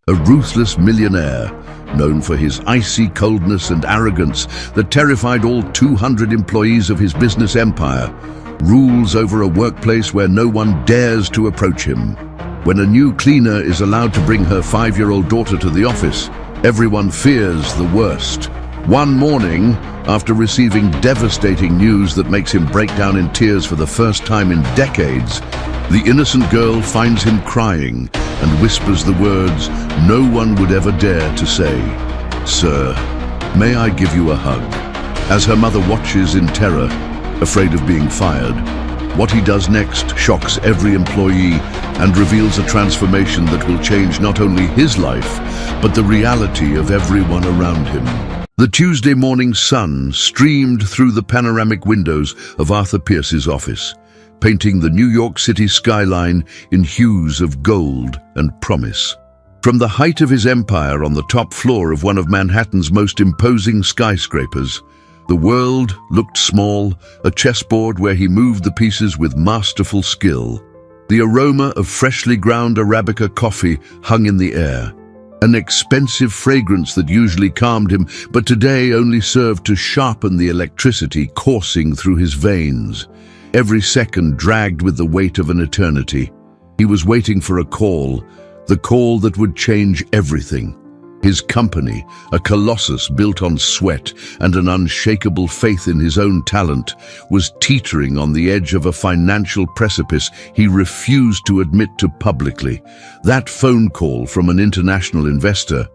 a ruthless millionaire, known for his icy coldness and arrogance that terrified all 200 employees of his business empire, rules over a workplace where no one dares to approach him. When a new cleaner is allowed to bring her 5-year-old daughter to the office, everyone fears the worst. One morning, after receiving devastating news that makes him break down in tears for the first time in decades, the innocent girl finds him crying and whispers the words no one would ever dare to say. "Sir, may I give you a hug?" As her mother watches in terror, afraid of being fired, what he does next shocks every employee and reveals a transformation that will change not only his life, but the reality of everyone around him. The Tuesday morning sun streamed through the panoramic windows of Arthur Pierce's office, painting the New York City skyline in hues of gold and promise. From the height of his empire on the top floor of one of Manhattan's most imposing skyscrapers, the world looked small, a chessboard where he moved the pieces with masterful skill. The aroma of freshly ground Arabica coffee hung in the air, an expensive fragrance that usually calmed him, but today only served to sharpen the electricity coursing through his veins. Every second dragged with the weight of an eternity. He was waiting for a call, the call that would change everything. His company, a colossus built on sweat and an unshakable faith in his own talent, was teetering on the edge of a financial precipice he refused to admit to publicly. That phone call from an international investor,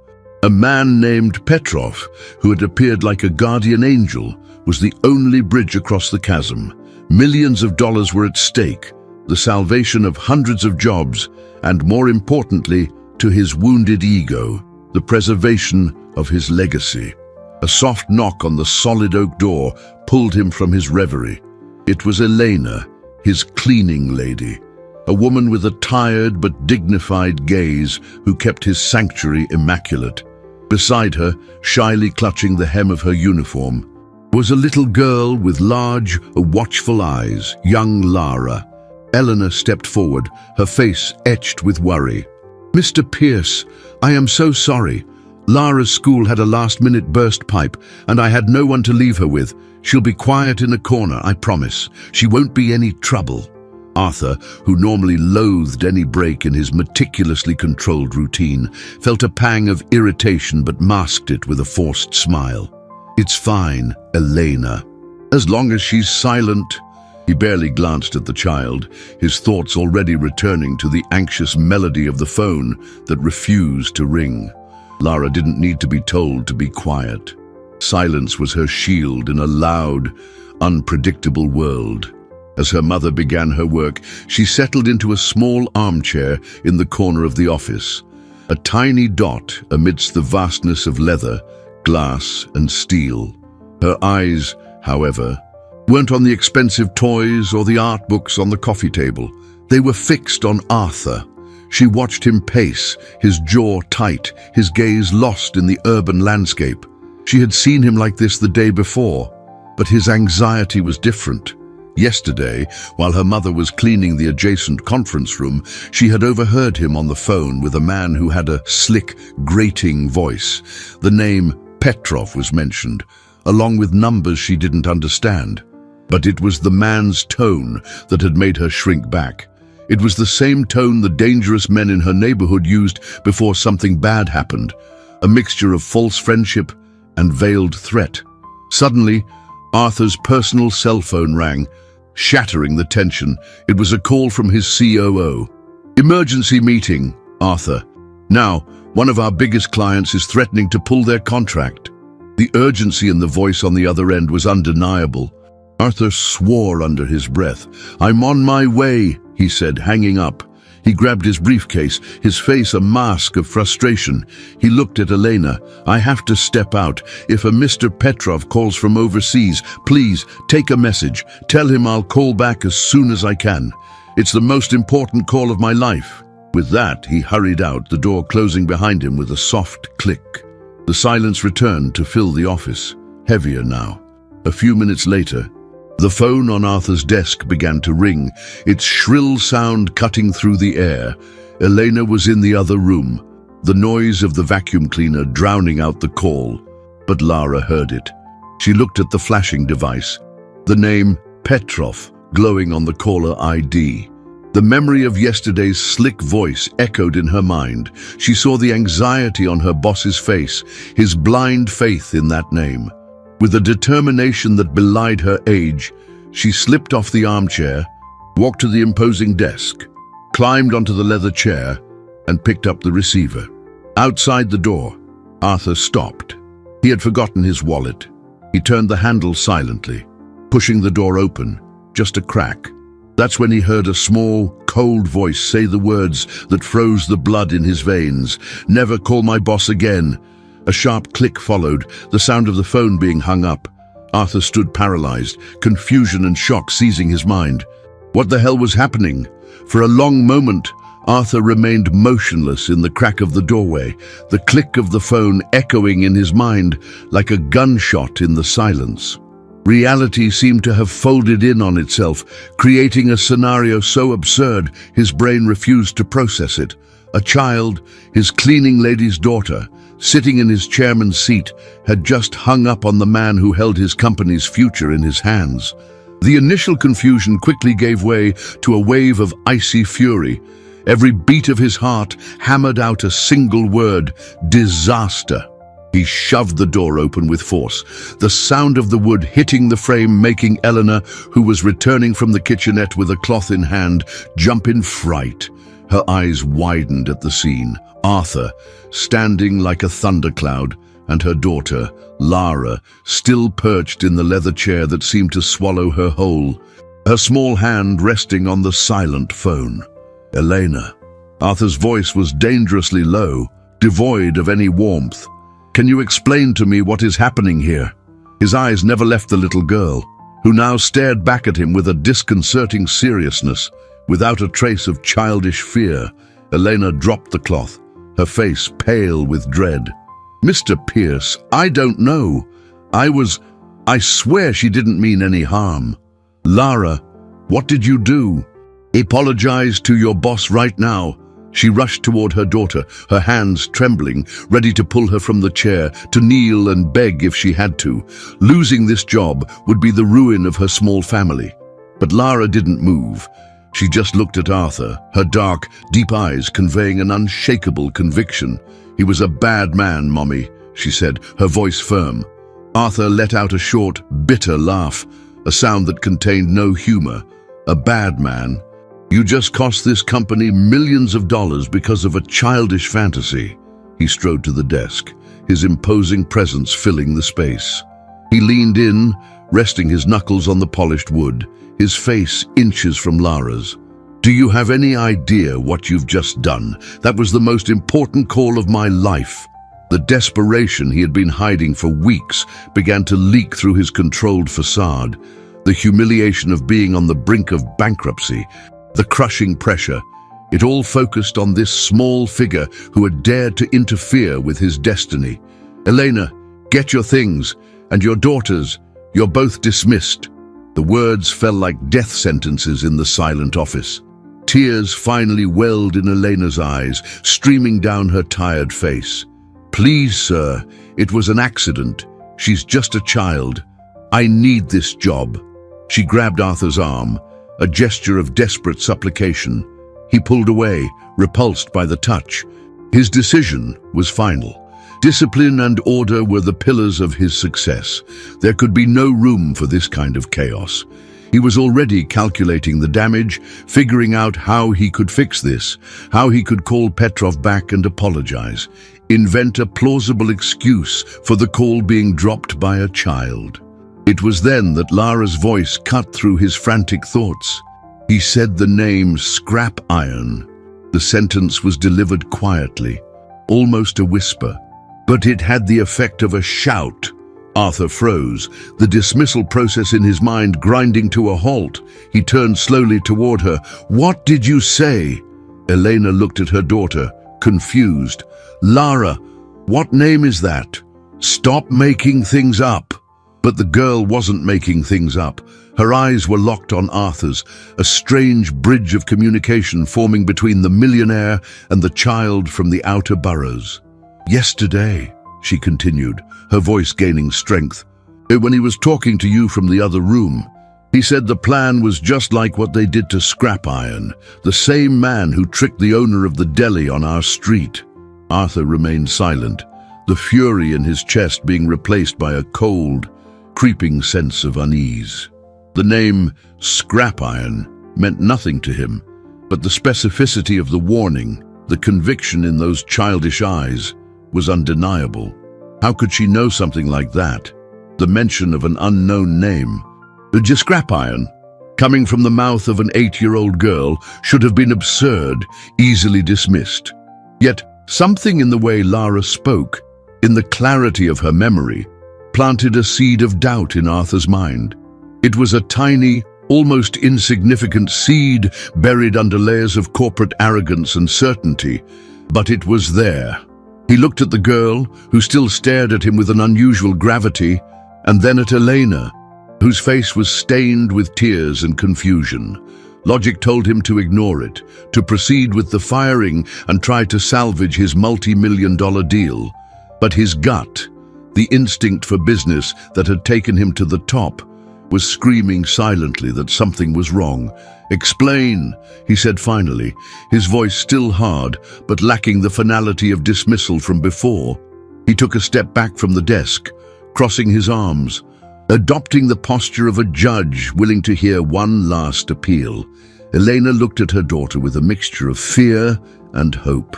a man named Petrov, who had appeared like a guardian angel, was the only bridge across the chasm. Millions of dollars were at stake, the salvation of hundreds of jobs, and more importantly, to his wounded ego, the preservation of his legacy. A soft knock on the solid oak door pulled him from his reverie. It was Elena, his cleaning lady, a woman with a tired but dignified gaze who kept his sanctuary immaculate. Beside her, shyly clutching the hem of her uniform, was a little girl with large, watchful eyes, young Lara. Eleanor stepped forward, her face etched with worry. "Mr. Pierce, I am so sorry. Lara's school had a last-minute burst pipe, and I had no one to leave her with. She'll be quiet in a corner, I promise. She won't be any trouble." Arthur, who normally loathed any break in his meticulously controlled routine, felt a pang of irritation but masked it with a forced smile. "It's fine, Elena. As long as she's silent." He barely glanced at the child, his thoughts already returning to the anxious melody of the phone that refused to ring. Lara didn't need to be told to be quiet. Silence was her shield in a loud, unpredictable world. As her mother began her work, she settled into a small armchair in the corner of the office, a tiny dot amidst the vastness of leather, glass, and steel. Her eyes, however, weren't on the expensive toys or the art books on the coffee table. They were fixed on Arthur. She watched him pace, his jaw tight, his gaze lost in the urban landscape. She had seen him like this the day before, but his anxiety was different. Yesterday, while her mother was cleaning the adjacent conference room, she had overheard him on the phone with a man who had a slick, grating voice. The name Petrov was mentioned, along with numbers she didn't understand. But it was the man's tone that had made her shrink back. It was the same tone the dangerous men in her neighborhood used before something bad happened, a mixture of false friendship and veiled threat. Suddenly, Arthur's personal cell phone rang, shattering the tension. It was a call from his COO. "Emergency meeting, Arthur. Now, one of our biggest clients is threatening to pull their contract." The urgency in the voice on the other end was undeniable. Arthur swore under his breath. "I'm on my way," he said, hanging up. He grabbed his briefcase, his face a mask of frustration. He looked at Elena. "I have to step out. If a Mr. Petrov calls from overseas, please take a message. Tell him I'll call back as soon as I can. It's the most important call of my life." With that, he hurried out, the door closing behind him with a soft click. The silence returned to fill the office, heavier now. A few minutes later, the phone on Arthur's desk began to ring, its shrill sound cutting through the air. Elena was in the other room, the noise of the vacuum cleaner drowning out the call. But Lara heard it. She looked at the flashing device, the name Petrov glowing on the caller ID. The memory of yesterday's slick voice echoed in her mind. She saw the anxiety on her boss's face, his blind faith in that name. With a determination that belied her age, she slipped off the armchair, walked to the imposing desk, climbed onto the leather chair, and picked up the receiver. Outside the door, Arthur stopped. He had forgotten his wallet. He turned the handle silently, pushing the door open, just a crack. That's when he heard a small, cold voice say the words that froze the blood in his veins. "Never call my boss again." A sharp click followed, the sound of the phone being hung up. Arthur stood paralyzed, confusion and shock seizing his mind. What the hell was happening? For a long moment, Arthur remained motionless in the crack of the doorway, the click of the phone echoing in his mind like a gunshot in the silence. Reality seemed to have folded in on itself, creating a scenario so absurd his brain refused to process it. A child, his cleaning lady's daughter, sitting in his chairman's seat, had just hung up on the man who held his company's future in his hands. The initial confusion quickly gave way to a wave of icy fury. Every beat of his heart hammered out a single word: disaster. He shoved the door open with force, the sound of the wood hitting the frame making Eleanor, who was returning from the kitchenette with a cloth in hand, jump in fright. Her eyes widened at the scene. Arthur, standing like a thundercloud, and her daughter, Lara, still perched in the leather chair that seemed to swallow her whole, her small hand resting on the silent phone. "Elena." Arthur's voice was dangerously low, devoid of any warmth. "Can you explain to me what is happening here?" His eyes never left the little girl, who now stared back at him with a disconcerting seriousness, without a trace of childish fear. Elena dropped the cloth, her face pale with dread. "Mr. Pierce, I don't know. I swear she didn't mean any harm." "Lara, what did you do?" "Apologize to your boss right now." She rushed toward her daughter, her hands trembling, ready to pull her from the chair, to kneel and beg if she had to. Losing this job would be the ruin of her small family. But Lara didn't move. She just looked at Arthur, her dark, deep eyes conveying an unshakable conviction. "He was a bad man, Mommy," she said, her voice firm. Arthur let out a short, bitter laugh, a sound that contained no humor. "A bad man? You just cost this company millions of dollars because of a childish fantasy." He strode to the desk, his imposing presence filling the space. He leaned in, resting his knuckles on the polished wood, his face inches from Lara's. "Do you have any idea what you've just done? That was the most important call of my life." The desperation he had been hiding for weeks began to leak through his controlled facade. The humiliation of being on the brink of bankruptcy, the crushing pressure, it all focused on this small figure who had dared to interfere with his destiny. "Elena, get your things, and your daughters, you're both dismissed." The words fell like death sentences in the silent office. Tears finally welled in Elena's eyes, streaming down her tired face. "Please, sir, it was an accident. She's just a child. I need this job." She grabbed Arthur's arm, a gesture of desperate supplication. He pulled away, repulsed by the touch. His decision was final. Discipline and order were the pillars of his success. There could be no room for this kind of chaos. He was already calculating the damage, figuring out how he could fix this, how he could call Petrov back and apologize, invent a plausible excuse for the call being dropped by a child. It was then that Lara's voice cut through his frantic thoughts. He said the name scrap iron. The sentence was delivered quietly, almost a whisper, but it had the effect of a shout. Arthur froze, the dismissal process in his mind grinding to a halt. He turned slowly toward her. "What did you say?" Elena looked at her daughter, confused. "Lara, what name is that? Stop making things up." But the girl wasn't making things up. Her eyes were locked on Arthur's, a strange bridge of communication forming between the millionaire and the child from the outer boroughs. "Yesterday," she continued, her voice gaining strength, "when he was talking to you from the other room, he said the plan was just like what they did to Scrap Iron, the same man who tricked the owner of the deli on our street." Arthur remained silent, the fury in his chest being replaced by a cold, creeping sense of unease. The name Scrap Iron meant nothing to him, but the specificity of the warning, the conviction in those childish eyes, was undeniable. How could she know something like that? The mention of an unknown name, just Scrap Iron, coming from the mouth of an 8-year-old girl, should have been absurd, easily dismissed. Yet something in the way Lara spoke, in the clarity of her memory, planted a seed of doubt in Arthur's mind. It was a tiny, almost insignificant seed buried under layers of corporate arrogance and certainty, but it was there. He looked at the girl, who still stared at him with an unusual gravity, and then at Elena, whose face was stained with tears and confusion. Logic told him to ignore it, to proceed with the firing and try to salvage his multi-million-dollar deal. But his gut, the instinct for business that had taken him to the top, was screaming silently that something was wrong. "Explain," he said finally, his voice still hard, but lacking the finality of dismissal from before. He took a step back from the desk, crossing his arms, adopting the posture of a judge willing to hear one last appeal. Elena looked at her daughter with a mixture of fear and hope.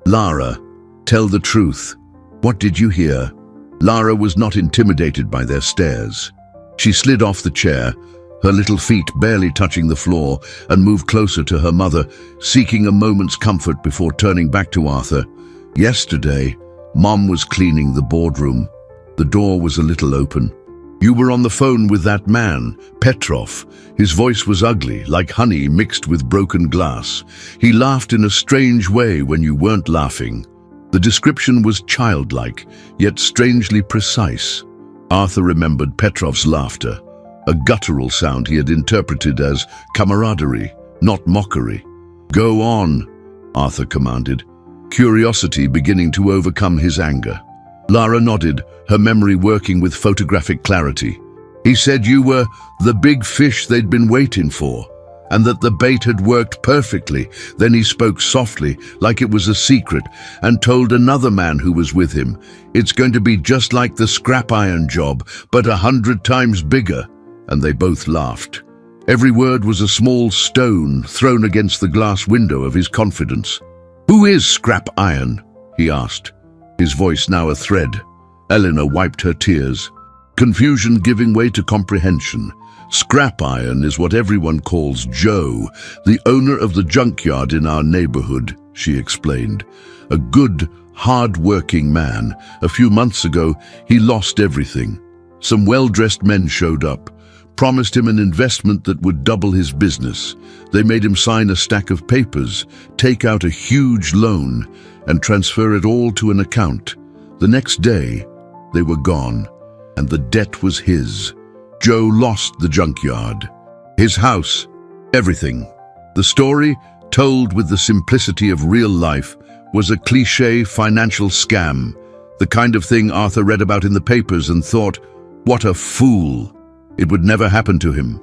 "Lara, tell the truth. What did you hear?" Lara was not intimidated by their stares. She slid off the chair, her little feet barely touching the floor, and moved closer to her mother, seeking a moment's comfort before turning back to Arthur. "Yesterday, Mom was cleaning the boardroom. The door was a little open. You were on the phone with that man, Petrov. His voice was ugly, like honey mixed with broken glass. He laughed in a strange way when you weren't laughing." The description was childlike, yet strangely precise. Arthur remembered Petrov's laughter, a guttural sound he had interpreted as camaraderie, not mockery. "Go on," Arthur commanded, curiosity beginning to overcome his anger. Lara nodded, her memory working with photographic clarity. "He said you were the big fish they'd been waiting for, and that the bait had worked perfectly. Then he spoke softly, like it was a secret, and told another man who was with him, 'It's going to be just like the Scrap Iron job, but 100 times bigger.' And they both laughed. Every word was a small stone thrown against the glass window of his confidence. "Who is Scrap Iron?" he asked, his voice now a thread. Eleanor wiped her tears, confusion giving way to comprehension. "Scrap Iron is what everyone calls Joe, the owner of the junkyard in our neighborhood," she explained. "A good, hard-working man. A few months ago, he lost everything. Some well-dressed men showed up, promised him an investment that would double his business. They made him sign a stack of papers, take out a huge loan, and transfer it all to an account. The next day, they were gone, and the debt was his. Joe lost the junkyard, his house, everything." The story, told with the simplicity of real life, was a cliché financial scam, the kind of thing Arthur read about in the papers and thought, "What a fool." It would never happen to him.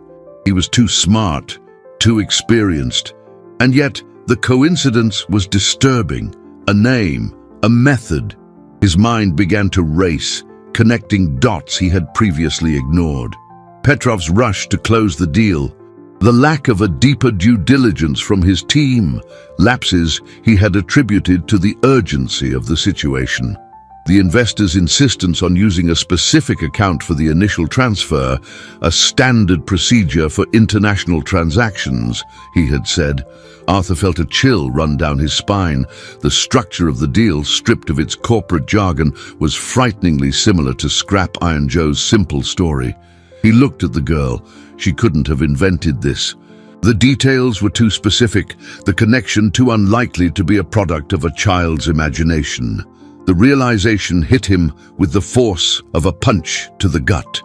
He was too smart, too experienced. And yet, the coincidence was disturbing. A name, a method. His mind began to race, connecting dots he had previously ignored. Petrov's rush to close the deal, the lack of a deeper due diligence from his team, lapses he had attributed to the urgency of the situation. The investor's insistence on using a specific account for the initial transfer, a standard procedure for international transactions, he had said. Arthur felt a chill run down his spine. The structure of the deal, stripped of its corporate jargon, was frighteningly similar to Scrap Iron Joe's simple story. He looked at the girl. She couldn't have invented this. The details were too specific, the connection too unlikely to be a product of a child's imagination. The realization hit him with the force of a punch to the gut.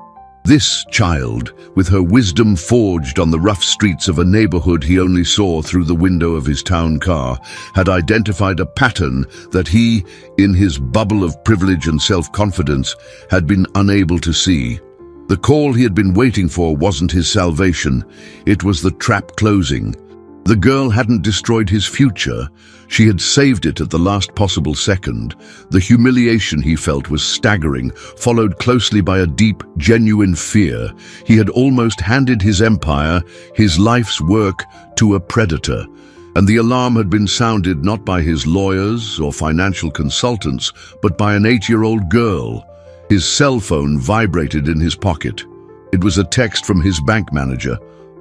This child, with her wisdom forged on the rough streets of a neighborhood he only saw through the window of his town car, had identified a pattern that he, in his bubble of privilege and self-confidence, had been unable to see. The call he had been waiting for wasn't his salvation, it was the trap closing. The girl hadn't destroyed his future, she had saved it at the last possible second. The humiliation he felt was staggering, followed closely by a deep, genuine fear. He had almost handed his empire, his life's work, to a predator. And the alarm had been sounded not by his lawyers or financial consultants, but by an 8-year-old girl. His cell phone vibrated in his pocket. It was a text from his bank manager.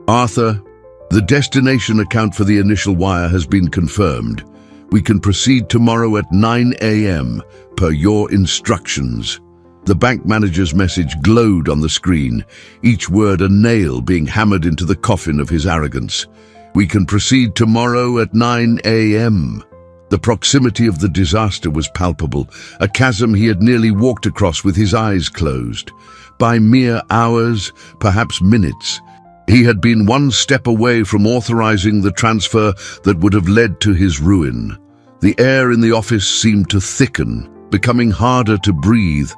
"Arthur, the destination account for the initial wire has been confirmed. We can proceed tomorrow at 9 a.m. per your instructions." The bank manager's message glowed on the screen, each word a nail being hammered into the coffin of his arrogance. "We can proceed tomorrow at 9 a.m. The proximity of the disaster was palpable, a chasm he had nearly walked across with his eyes closed. By mere hours, perhaps minutes, he had been one step away from authorizing the transfer that would have led to his ruin. The air in the office seemed to thicken, becoming harder to breathe.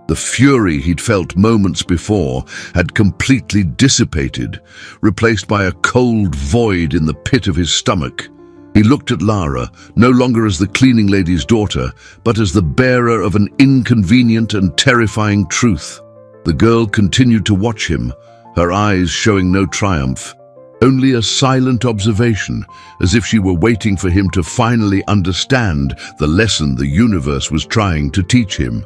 The fury he'd felt moments before had completely dissipated, replaced by a cold void in the pit of his stomach. He looked at Lara, no longer as the cleaning lady's daughter, but as the bearer of an inconvenient and terrifying truth. The girl continued to watch him, her eyes showing no triumph, only a silent observation, as if she were waiting for him to finally understand the lesson the universe was trying to teach him.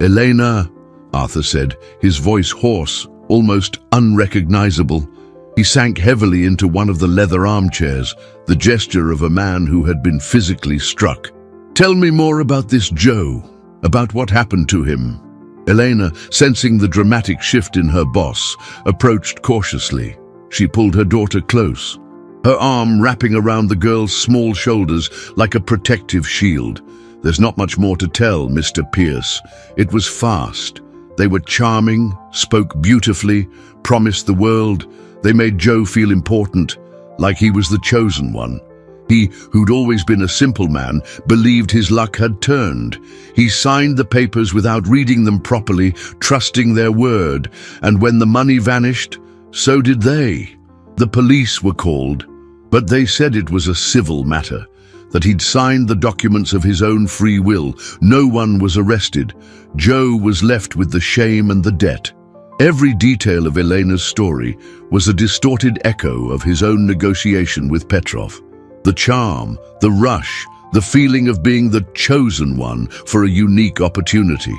"Elena," Arthur said, his voice hoarse, almost unrecognizable. He sank heavily into one of the leather armchairs, the gesture of a man who had been physically struck. "Tell me more about this Joe, about what happened to him." Elena, sensing the dramatic shift in her boss, approached cautiously. She pulled her daughter close, her arm wrapping around the girl's small shoulders like a protective shield. "There's not much more to tell, Mr. Pierce. It was fast. They were charming, spoke beautifully, promised the world. They made Joe feel important, like he was the chosen one. He, who'd always been a simple man, believed his luck had turned. He signed the papers without reading them properly, trusting their word, and when the money vanished, so did they. The police were called, but they said it was a civil matter, that he'd signed the documents of his own free will. No one was arrested. Joe was left with the shame and the debt. Every detail of Elena's story was a distorted echo of his own negotiation with Petrov. The charm, the rush, the feeling of being the chosen one for a unique opportunity.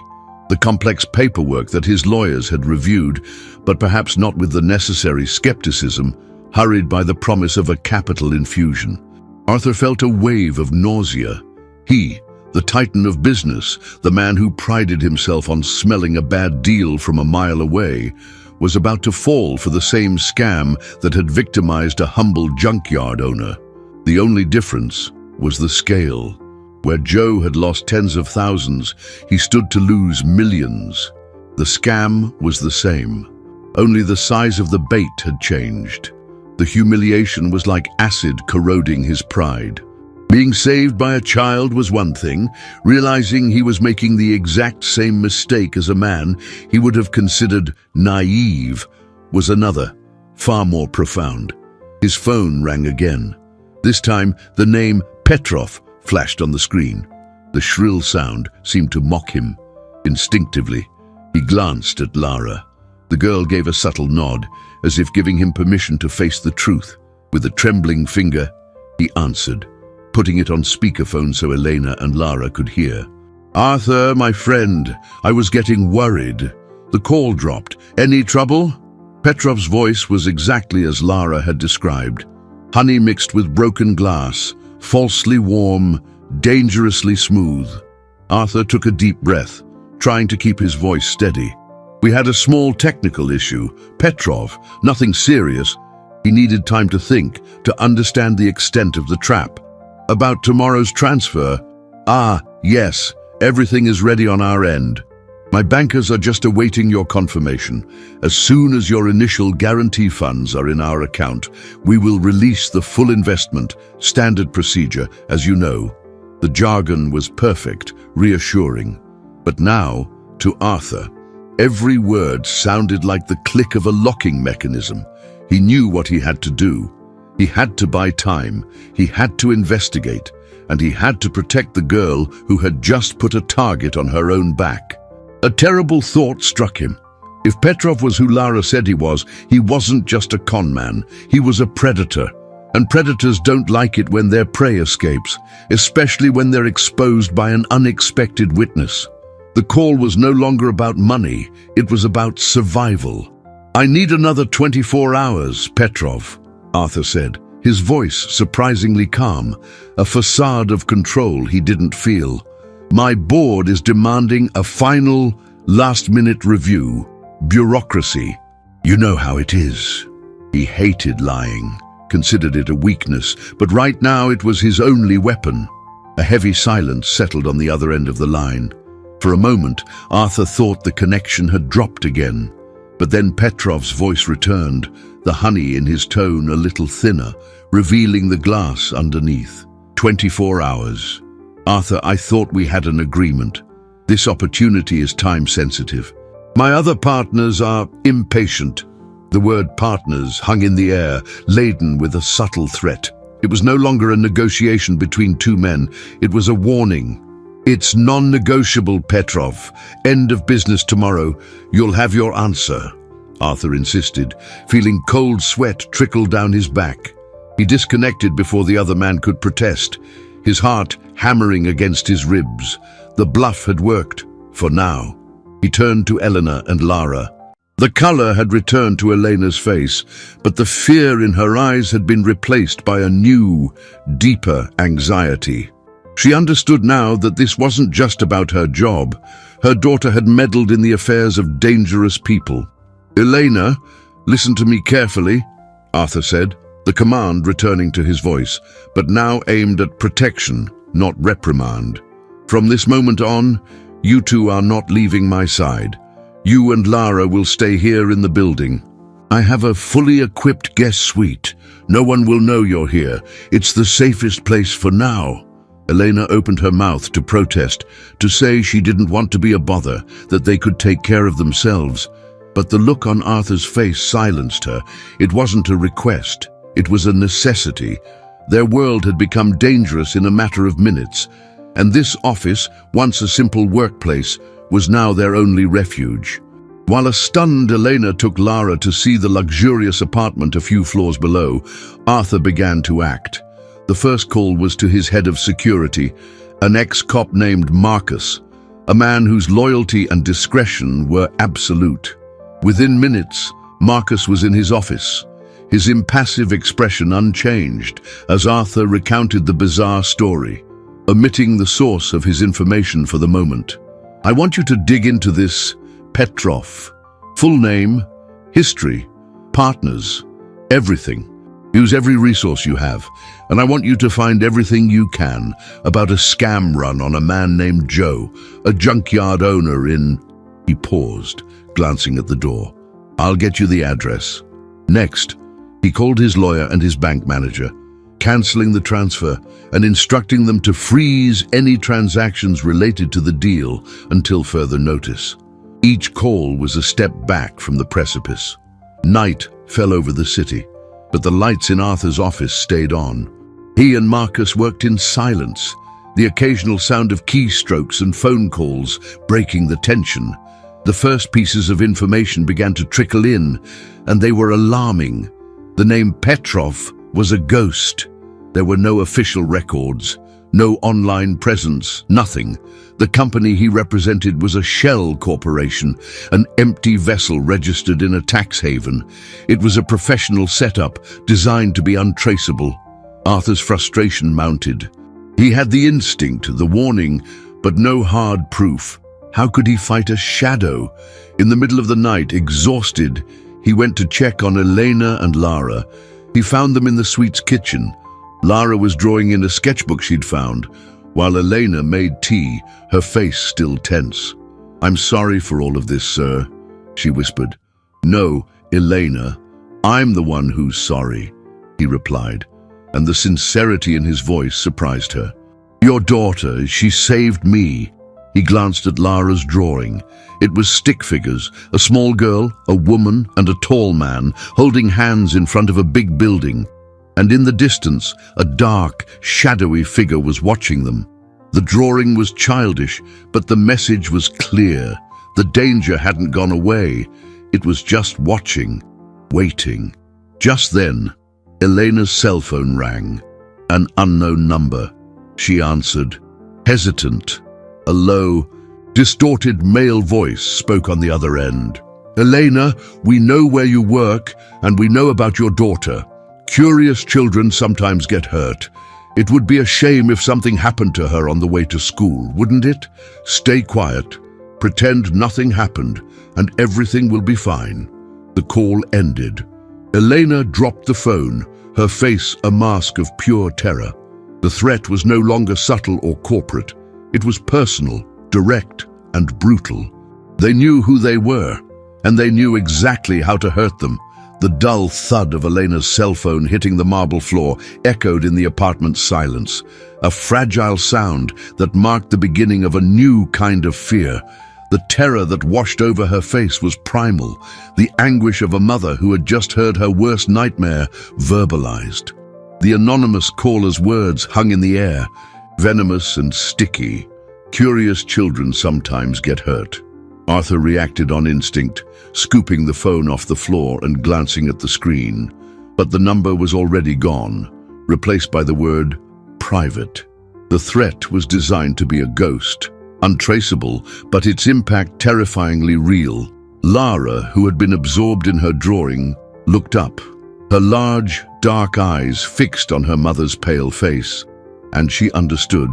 The complex paperwork that his lawyers had reviewed, but perhaps not with the necessary skepticism, hurried by the promise of a capital infusion. Arthur felt a wave of nausea. He, the titan of business, the man who prided himself on smelling a bad deal from a mile away, was about to fall for the same scam that had victimized a humble junkyard owner. The only difference was the scale. Where Joe had lost tens of thousands, he stood to lose millions. The scam was the same. Only the size of the bait had changed. The humiliation was like acid corroding his pride. Being saved by a child was one thing. Realizing he was making the exact same mistake as a man he would have considered naive was another, far more profound. His phone rang again. This time, the name Petrov flashed on the screen. The shrill sound seemed to mock him. Instinctively, he glanced at Lara. The girl gave a subtle nod, as if giving him permission to face the truth. With a trembling finger, he answered, putting it on speakerphone so Elena and Lara could hear. "Arthur, my friend, I was getting worried." The call dropped. "Any trouble?" Petrov's voice was exactly as Lara had described. Honey mixed with broken glass, falsely warm, dangerously smooth. Arthur took a deep breath, trying to keep his voice steady. "We had a small technical issue. Petrov, nothing serious. He needed time to think, to understand the extent of the trap. About tomorrow's transfer. Ah, yes, everything is ready on our end." My bankers are just awaiting your confirmation. As soon as your initial guarantee funds are in our account, we will release the full investment, standard procedure, as you know. The jargon was perfect, reassuring. But now, to Arthur, every word sounded like the click of a locking mechanism. He knew what he had to do. He had to buy time, he had to investigate, and he had to protect the girl who had just put a target on her own back. A terrible thought struck him. If Petrov was who Lara said he wasn't just a con man, he was a predator. And predators don't like it when their prey escapes, especially when they're exposed by an unexpected witness. The call was no longer about money, it was about survival. "I need another 24 hours, Petrov," Arthur said, his voice surprisingly calm, a facade of control he didn't feel. "My board is demanding a final, last-minute review. Bureaucracy. You know how it is." He hated lying, considered it a weakness, but right now it was his only weapon. A heavy silence settled on the other end of the line. For a moment, Arthur thought the connection had dropped again. But then Petrov's voice returned, the honey in his tone a little thinner, revealing the glass underneath. 24 hours. "Arthur, I thought we had an agreement. This opportunity is time-sensitive. My other partners are impatient." The word partners hung in the air, laden with a subtle threat. It was no longer a negotiation between two men, it was a warning. "It's non-negotiable, Petrov. End of business tomorrow. You'll have your answer," Arthur insisted, feeling cold sweat trickle down his back. He disconnected before the other man could protest, his heart hammering against his ribs. The bluff had worked, for now. He turned to Elena and Lara. The color had returned to Elena's face, but the fear in her eyes had been replaced by a new, deeper anxiety. She understood now that this wasn't just about her job. Her daughter had meddled in the affairs of dangerous people. "Elena, listen to me carefully," Arthur said, the command returning to his voice, but now aimed at protection, not reprimand. "From this moment on, you two are not leaving my side. You and Lara will stay here in the building. I have a fully equipped guest suite. No one will know you're here. It's the safest place for now." Elena opened her mouth to protest, to say she didn't want to be a bother, that they could take care of themselves. But the look on Arthur's face silenced her. It wasn't a request. It was a necessity. Their world had become dangerous in a matter of minutes, and this office, once a simple workplace, was now their only refuge. While a stunned Elena took Lara to see the luxurious apartment a few floors below, Arthur began to act. The first call was to his head of security, an ex-cop named Marcus, a man whose loyalty and discretion were absolute. Within minutes, Marcus was in his office, his impassive expression unchanged as Arthur recounted the bizarre story, omitting the source of his information for the moment. "I want you to dig into this, Petrov. Full name, history, partners, everything. Use every resource you have, and I want you to find everything you can about a scam run on a man named Joe, a junkyard owner in..." He paused, glancing at the door. "I'll get you the address." Next, he called his lawyer and his bank manager, canceling the transfer and instructing them to freeze any transactions related to the deal until further notice. Each call was a step back from the precipice. Night fell over the city, but the lights in Arthur's office stayed on. He and Marcus worked in silence, the occasional sound of keystrokes and phone calls breaking the tension. The first pieces of information began to trickle in, and they were alarming. The name Petrov was a ghost. There were no official records, no online presence, nothing. The company he represented was a shell corporation, an empty vessel registered in a tax haven. It was a professional setup designed to be untraceable. Arthur's frustration mounted. He had the instinct, the warning, but no hard proof. How could he fight a shadow? In the middle of the night, exhausted, he went to check on Elena and Lara. He found them in the suite's kitchen. Lara was drawing in a sketchbook she'd found, while Elena made tea, her face still tense. "I'm sorry for all of this, sir," she whispered. "No, Elena, I'm the one who's sorry," he replied, and the sincerity in his voice surprised her. "Your daughter, she saved me." He glanced at Lara's drawing. It was stick figures, a small girl, a woman, and a tall man, holding hands in front of a big building. And in the distance, a dark, shadowy figure was watching them. The drawing was childish, but the message was clear. The danger hadn't gone away. It was just watching, waiting. Just then, Elena's cell phone rang. An unknown number. She answered, hesitant. A low, distorted male voice spoke on the other end. "Elena, we know where you work, and we know about your daughter. Curious children sometimes get hurt. It would be a shame if something happened to her on the way to school, wouldn't it? Stay quiet. Pretend nothing happened, and everything will be fine." The call ended. Elena dropped the phone, her face a mask of pure terror. The threat was no longer subtle or corporate. It was personal, direct, and brutal. They knew who they were, and they knew exactly how to hurt them. The dull thud of Elena's cell phone hitting the marble floor echoed in the apartment's silence, a fragile sound that marked the beginning of a new kind of fear. The terror that washed over her face was primal, the anguish of a mother who had just heard her worst nightmare verbalized. The anonymous caller's words hung in the air, venomous and sticky. Curious children sometimes get hurt. Arthur reacted on instinct, scooping the phone off the floor and glancing at the screen. But the number was already gone, replaced by the word private. The threat was designed to be a ghost, untraceable, but its impact terrifyingly real. Lara, who had been absorbed in her drawing, looked up, her large, dark eyes fixed on her mother's pale face. And she understood,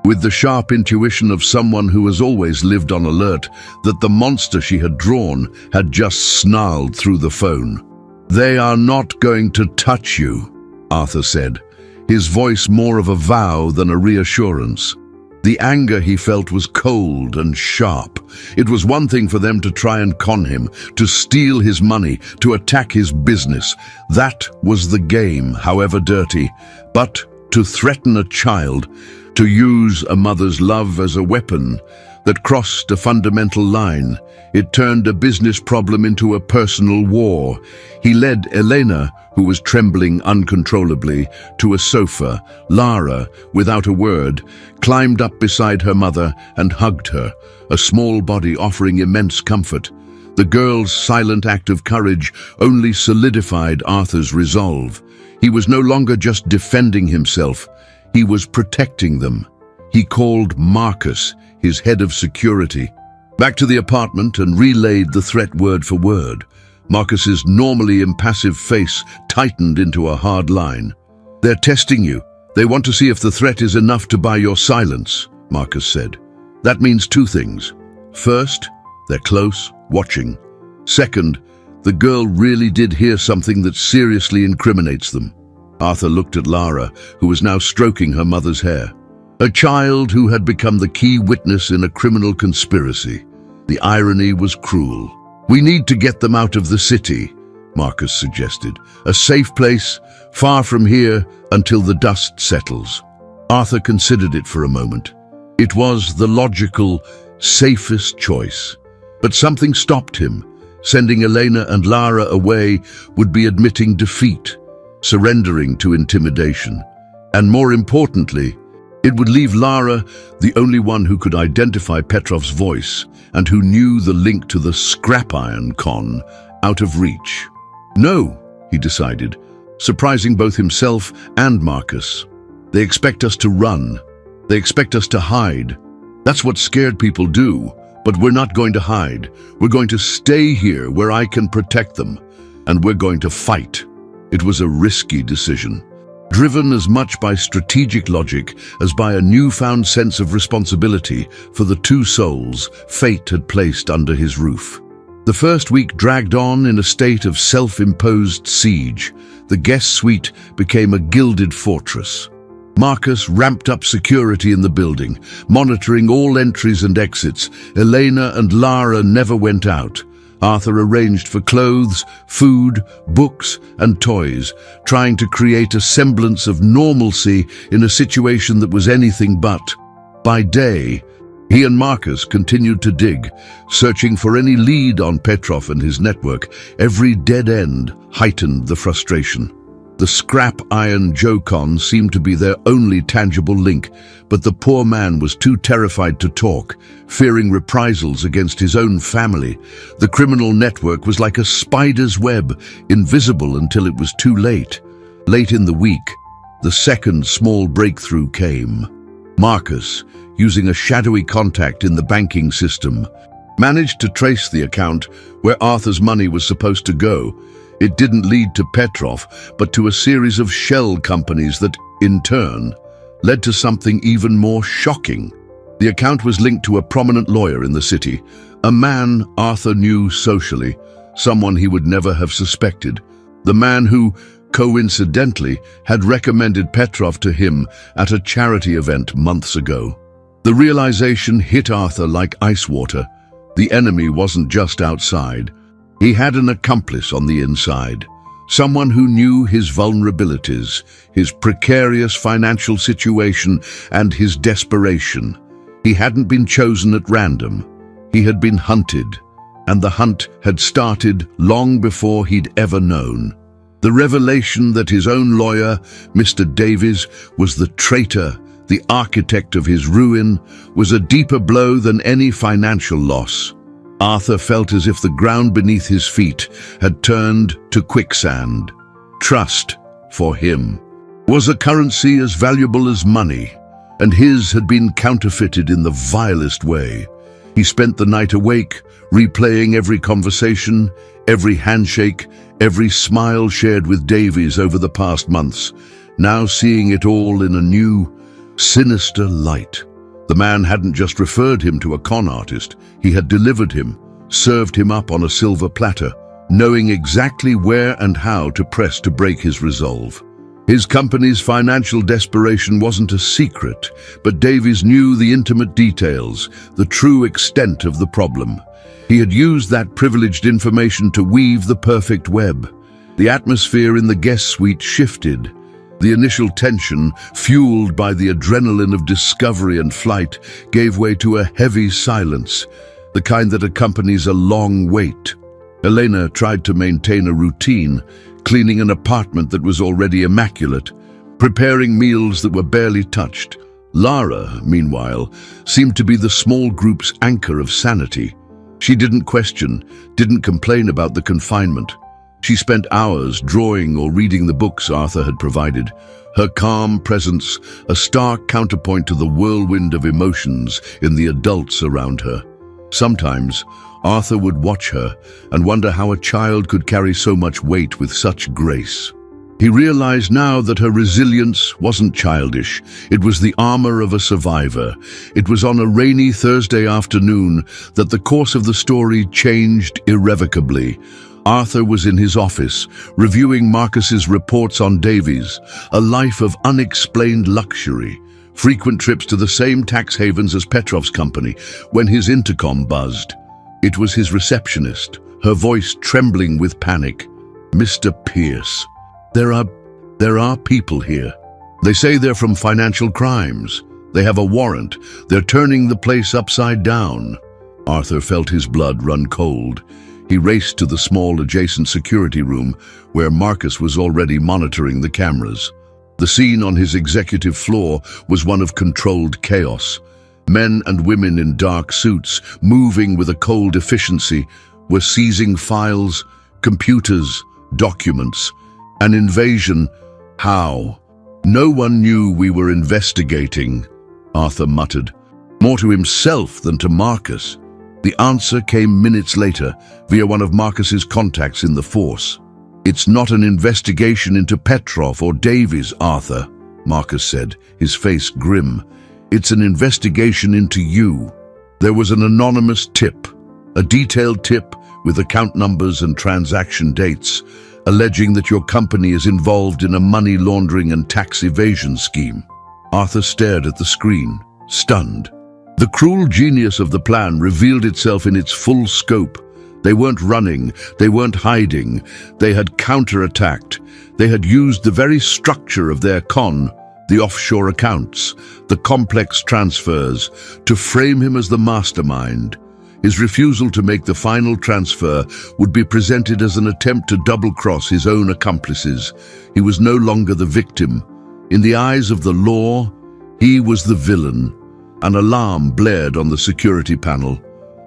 with the sharp intuition of someone who has always lived on alert, that the monster she had drawn had just snarled through the phone. "They are not going to touch you," Arthur said, his voice more of a vow than a reassurance. The anger he felt was cold and sharp. It was one thing for them to try and con him, to steal his money, to attack his business. That was the game, however dirty. But to threaten a child, to use a mother's love as a weapon that crossed a fundamental line, it turned a business problem into a personal war. He led Elena, who was trembling uncontrollably, to a sofa. Lara, without a word, climbed up beside her mother and hugged her, a small body offering immense comfort. The girl's silent act of courage only solidified Arthur's resolve. He was no longer just defending himself, he was protecting them. He called Marcus, his head of security, back to the apartment and relayed the threat word for word. Marcus's normally impassive face tightened into a hard line. "They're testing you. They want to see if the threat is enough to buy your silence," Marcus said. "That means two things. First, they're close, watching. Second, the girl really did hear something that seriously incriminates them." Arthur looked at Lara, who was now stroking her mother's hair. A child who had become the key witness in a criminal conspiracy. The irony was cruel. "We need to get them out of the city," Marcus suggested. "A safe place, far from here, until the dust settles." Arthur considered it for a moment. It was the logical, safest choice. But something stopped him. Sending Elena and Lara away would be admitting defeat, surrendering to intimidation. And more importantly, it would leave Lara, the only one who could identify Petrov's voice and who knew the link to the scrap iron con, out of reach. "No," he decided, surprising both himself and Marcus. "They expect us to run. They expect us to hide. That's what scared people do. But we're not going to hide. We're going to stay here where I can protect them. And we're going to fight." It was a risky decision, driven as much by strategic logic as by a newfound sense of responsibility for the two souls fate had placed under his roof. The first week dragged on in a state of self-imposed siege. The guest suite became a gilded fortress. Marcus ramped up security in the building, monitoring all entries and exits. Elena and Lara never went out. Arthur arranged for clothes, food, books, and toys, trying to create a semblance of normalcy in a situation that was anything but. By day, he and Marcus continued to dig, searching for any lead on Petrov and his network. Every dead end heightened the frustration. The scrap iron Jocon seemed to be their only tangible link, but the poor man was too terrified to talk, fearing reprisals against his own family. The criminal network was like a spider's web, invisible until it was too late. Late in the week, the second small breakthrough came. Marcus, using a shadowy contact in the banking system, managed to trace the account where Arthur's money was supposed to go. It didn't lead to Petrov, but to a series of shell companies that, in turn, led to something even more shocking. The account was linked to a prominent lawyer in the city, a man Arthur knew socially, someone he would never have suspected, the man who, coincidentally, had recommended Petrov to him at a charity event months ago. The realization hit Arthur like ice water. The enemy wasn't just outside. He had an accomplice on the inside, someone who knew his vulnerabilities, his precarious financial situation, and his desperation. He hadn't been chosen at random. He had been hunted, and the hunt had started long before he'd ever known. The revelation that his own lawyer, Mr. Davies, was the traitor, the architect of his ruin, was a deeper blow than any financial loss. Arthur felt as if the ground beneath his feet had turned to quicksand. Trust, for him, was a currency as valuable as money, and his had been counterfeited in the vilest way. He spent the night awake, replaying every conversation, every handshake, every smile shared with Davies over the past months, now seeing it all in a new, sinister light. The man hadn't just referred him to a con artist, he had delivered him, served him up on a silver platter, knowing exactly where and how to press to break his resolve. His company's financial desperation wasn't a secret, but Davies knew the intimate details, the true extent of the problem. He had used that privileged information to weave the perfect web. The atmosphere in the guest suite shifted. The initial tension, fueled by the adrenaline of discovery and flight, gave way to a heavy silence, the kind that accompanies a long wait. Elena tried to maintain a routine, cleaning an apartment that was already immaculate, preparing meals that were barely touched. Lara, meanwhile, seemed to be the small group's anchor of sanity. She didn't question, didn't complain about the confinement. She spent hours drawing or reading the books Arthur had provided, her calm presence a stark counterpoint to the whirlwind of emotions in the adults around her. Sometimes, Arthur would watch her and wonder how a child could carry so much weight with such grace. He realized now that her resilience wasn't childish. It was the armor of a survivor. It was on a rainy Thursday afternoon that the course of the story changed irrevocably. Arthur was in his office, reviewing Marcus's reports on Davies, a life of unexplained luxury, frequent trips to the same tax havens as Petrov's company, when his intercom buzzed. It was his receptionist, her voice trembling with panic. "Mr. Pierce, there are people here. They say they're from financial crimes. They have a warrant. They're turning the place upside down." Arthur felt his blood run cold. He raced to the small adjacent security room where Marcus was already monitoring the cameras. The scene on his executive floor was one of controlled chaos. Men and women in dark suits, moving with a cold efficiency, were seizing files, computers, documents. An invasion? How? "No one knew we were investigating," Arthur muttered, more to himself than to Marcus. The answer came minutes later, via one of Marcus's contacts in the force. "It's not an investigation into Petrov or Davies, Arthur," Marcus said, his face grim. "It's an investigation into you." There was an anonymous tip, a detailed tip with account numbers and transaction dates, alleging that your company is involved in a money laundering and tax evasion scheme. Arthur stared at the screen, stunned. The cruel genius of the plan revealed itself in its full scope. They weren't running, they weren't hiding, they had counterattacked. They had used the very structure of their con, the offshore accounts, the complex transfers, to frame him as the mastermind. His refusal to make the final transfer would be presented as an attempt to double-cross his own accomplices. He was no longer the victim. In the eyes of the law, he was the villain. An alarm blared on the security panel,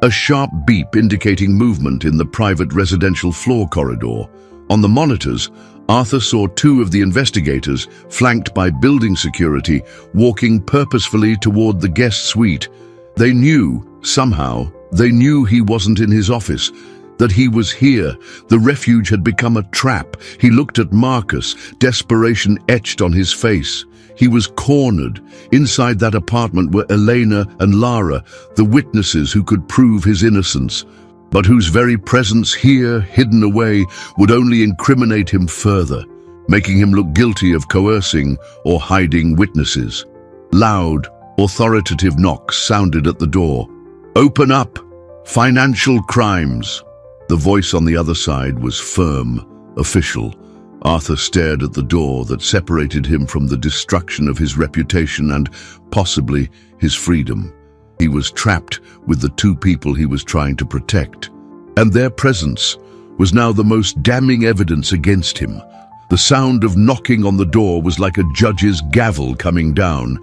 a sharp beep indicating movement in the private residential floor corridor. On the monitors, Arthur saw two of the investigators, flanked by building security, walking purposefully toward the guest suite. They knew, somehow, they knew he wasn't in his office, that he was here. The refuge had become a trap. He looked at Marcus, desperation etched on his face. He was cornered. Inside that apartment were Elena and Lara, the witnesses who could prove his innocence, but whose very presence here, hidden away, would only incriminate him further, making him look guilty of coercing or hiding witnesses. Loud, authoritative knocks sounded at the door. "Open up! Financial crimes!" The voice on the other side was firm, official. Arthur stared at the door that separated him from the destruction of his reputation and, possibly, his freedom. He was trapped with the two people he was trying to protect, and their presence was now the most damning evidence against him. The sound of knocking on the door was like a judge's gavel coming down.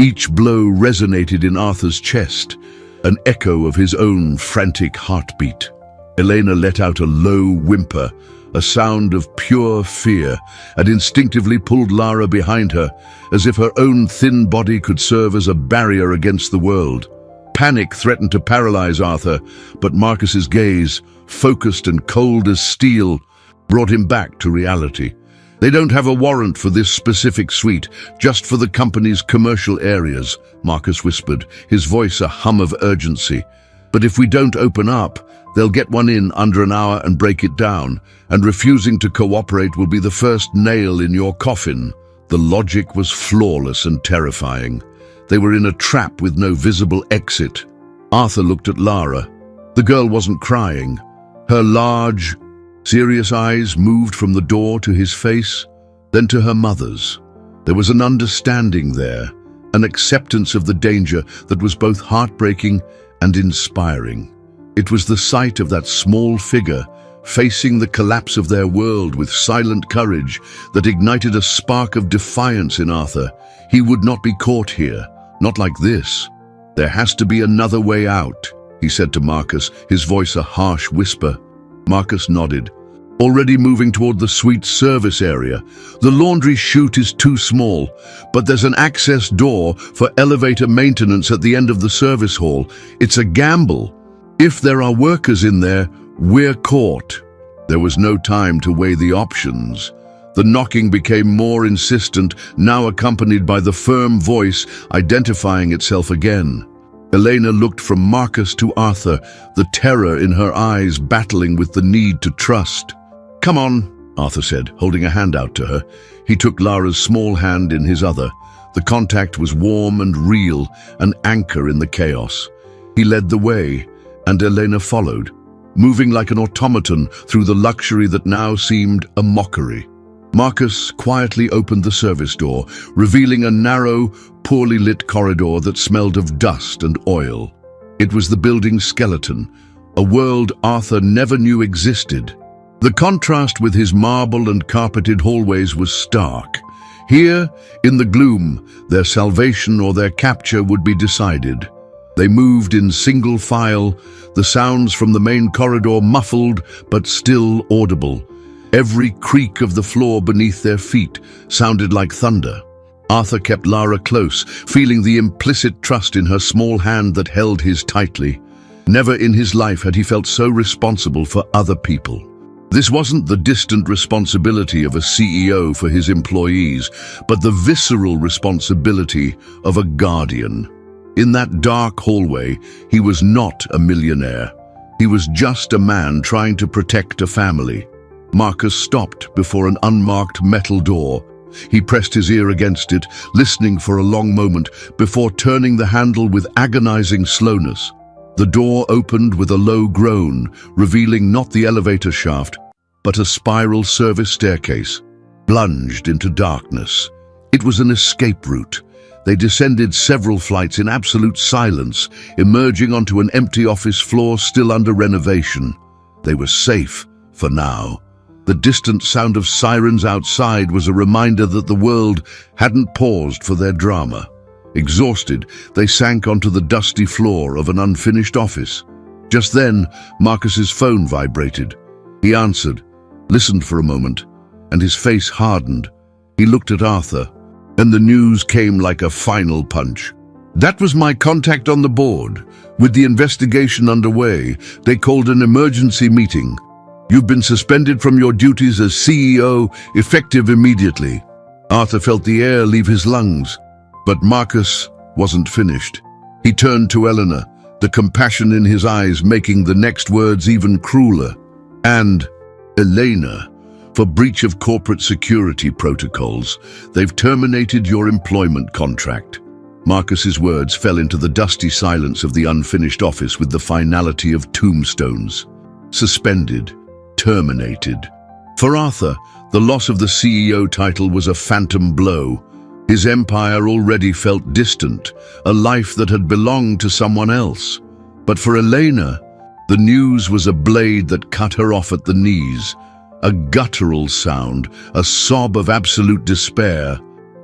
Each blow resonated in Arthur's chest, an echo of his own frantic heartbeat. Elena let out a low whimper, a sound of pure fear, and instinctively pulled Lara behind her, as if her own thin body could serve as a barrier against the world. Panic threatened to paralyze Arthur, but Marcus's gaze, focused and cold as steel, brought him back to reality. "They don't have a warrant for this specific suite, just for the company's commercial areas," Marcus whispered, his voice a hum of urgency. "But if we don't open up, they'll get one in under an hour and break it down, and refusing to cooperate will be the first nail in your coffin." The logic was flawless and terrifying. They were in a trap with no visible exit. Arthur looked at Lara. The girl wasn't crying. Her large, serious eyes moved from the door to his face, then to her mother's. There was an understanding there, an acceptance of the danger that was both heartbreaking and inspiring. It was the sight of that small figure facing the collapse of their world with silent courage that ignited a spark of defiance in Arthur. He would not be caught here, not like this. "There has to be another way out," he said to Marcus, his voice a harsh whisper. Marcus nodded, already moving toward the suite service area. "The laundry chute is too small, but there's an access door for elevator maintenance at the end of the service hall. It's a gamble. If there are workers in there, we're caught." There was no time to weigh the options. The knocking became more insistent, now accompanied by the firm voice identifying itself again. Elena looked from Marcus to Arthur, the terror in her eyes battling with the need to trust. "Come on," Arthur said, holding a hand out to her. He took Lara's small hand in his other. The contact was warm and real, an anchor in the chaos. He led the way, and Elena followed, moving like an automaton through the luxury that now seemed a mockery. Marcus quietly opened the service door, revealing a narrow, poorly lit corridor that smelled of dust and oil. It was the building's skeleton, a world Arthur never knew existed. The contrast with his marble and carpeted hallways was stark. Here, in the gloom, their salvation or their capture would be decided. They moved in single file, the sounds from the main corridor muffled but still audible. Every creak of the floor beneath their feet sounded like thunder. Arthur kept Lara close, feeling the implicit trust in her small hand that held his tightly. Never in his life had he felt so responsible for other people. This wasn't the distant responsibility of a CEO for his employees, but the visceral responsibility of a guardian. In that dark hallway, he was not a millionaire. He was just a man trying to protect a family. Marcus stopped before an unmarked metal door. He pressed his ear against it, listening for a long moment before turning the handle with agonizing slowness. The door opened with a low groan, revealing not the elevator shaft, but a spiral service staircase, plunged into darkness. It was an escape route. They descended several flights in absolute silence, emerging onto an empty office floor still under renovation. They were safe, for now. The distant sound of sirens outside was a reminder that the world hadn't paused for their drama. Exhausted, they sank onto the dusty floor of an unfinished office. Just then, Marcus's phone vibrated. He answered, listened for a moment, and his face hardened. He looked at Arthur, and the news came like a final punch. That was my contact on the board. With the investigation underway, they called an emergency meeting. You've been suspended from your duties as CEO, effective immediately. Arthur felt the air leave his lungs, but Marcus wasn't finished. He turned to Eleanor, the compassion in his eyes making the next words even crueler. And, Elena, for breach of corporate security protocols, they've terminated your employment contract. Marcus's words fell into the dusty silence of the unfinished office with the finality of tombstones. Suspended, terminated. For Arthur, the loss of the CEO title was a phantom blow. His empire already felt distant, a life that had belonged to someone else. But for Elena, the news was a blade that cut her off at the knees. A guttural sound, a sob of absolute despair,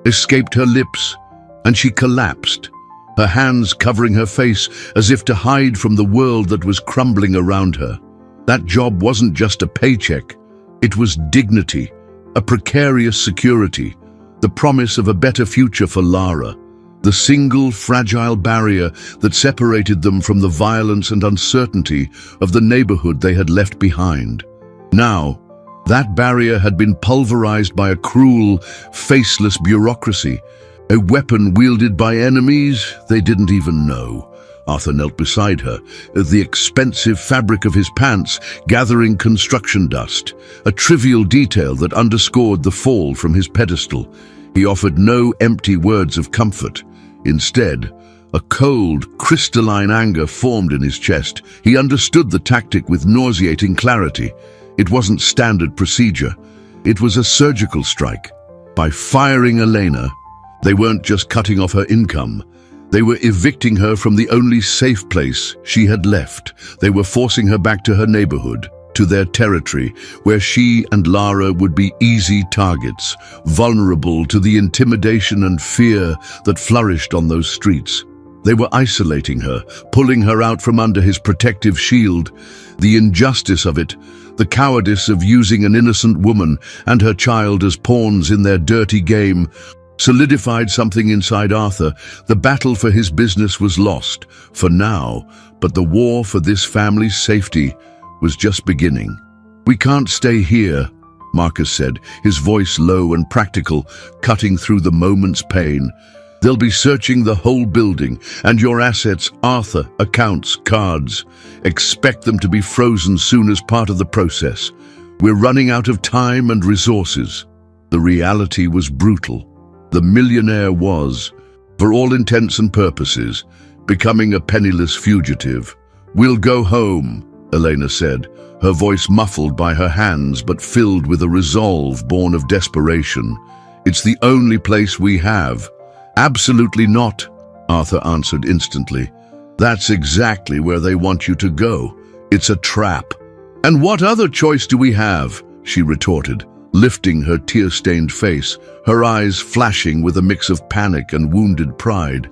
escaped her lips, and she collapsed, her hands covering her face as if to hide from the world that was crumbling around her. That job wasn't just a paycheck, it was dignity, a precarious security, the promise of a better future for Lara, the single fragile barrier that separated them from the violence and uncertainty of the neighborhood they had left behind. Now, that barrier had been pulverized by a cruel, faceless bureaucracy, a weapon wielded by enemies they didn't even know. Arthur knelt beside her, the expensive fabric of his pants gathering construction dust, a trivial detail that underscored the fall from his pedestal. He offered no empty words of comfort. Instead, a cold, crystalline anger formed in his chest. He understood the tactic with nauseating clarity. It wasn't standard procedure. It was a surgical strike. By firing Elena, they weren't just cutting off her income. They were evicting her from the only safe place she had left. They were forcing her back to her neighborhood, to their territory, where she and Lara would be easy targets, vulnerable to the intimidation and fear that flourished on those streets. They were isolating her, pulling her out from under his protective shield. The injustice of it, the cowardice of using an innocent woman and her child as pawns in their dirty game, solidified something inside Arthur. The battle for his business was lost, for now, but the war for this family's safety was just beginning. "We can't stay here," Marcus said, his voice low and practical, cutting through the moment's pain. "They'll be searching the whole building, and your assets, Arthur, accounts, cards. Expect them to be frozen soon as part of the process. We're running out of time and resources." The reality was brutal. The millionaire was, for all intents and purposes, becoming a penniless fugitive. "We'll go home," Elena said, her voice muffled by her hands but filled with a resolve born of desperation. "It's the only place we have." "Absolutely not," Arthur answered instantly. "That's exactly where they want you to go. It's a trap." "And what other choice do we have?" she retorted, lifting her tear-stained face, her eyes flashing with a mix of panic and wounded pride.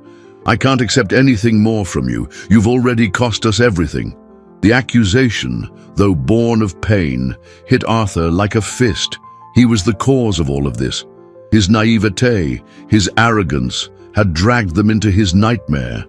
"I can't accept anything more from you. You've already cost us everything." The accusation, though born of pain, hit Arthur like a fist. He was the cause of all of this. His naivete, his arrogance, had dragged them into his nightmare.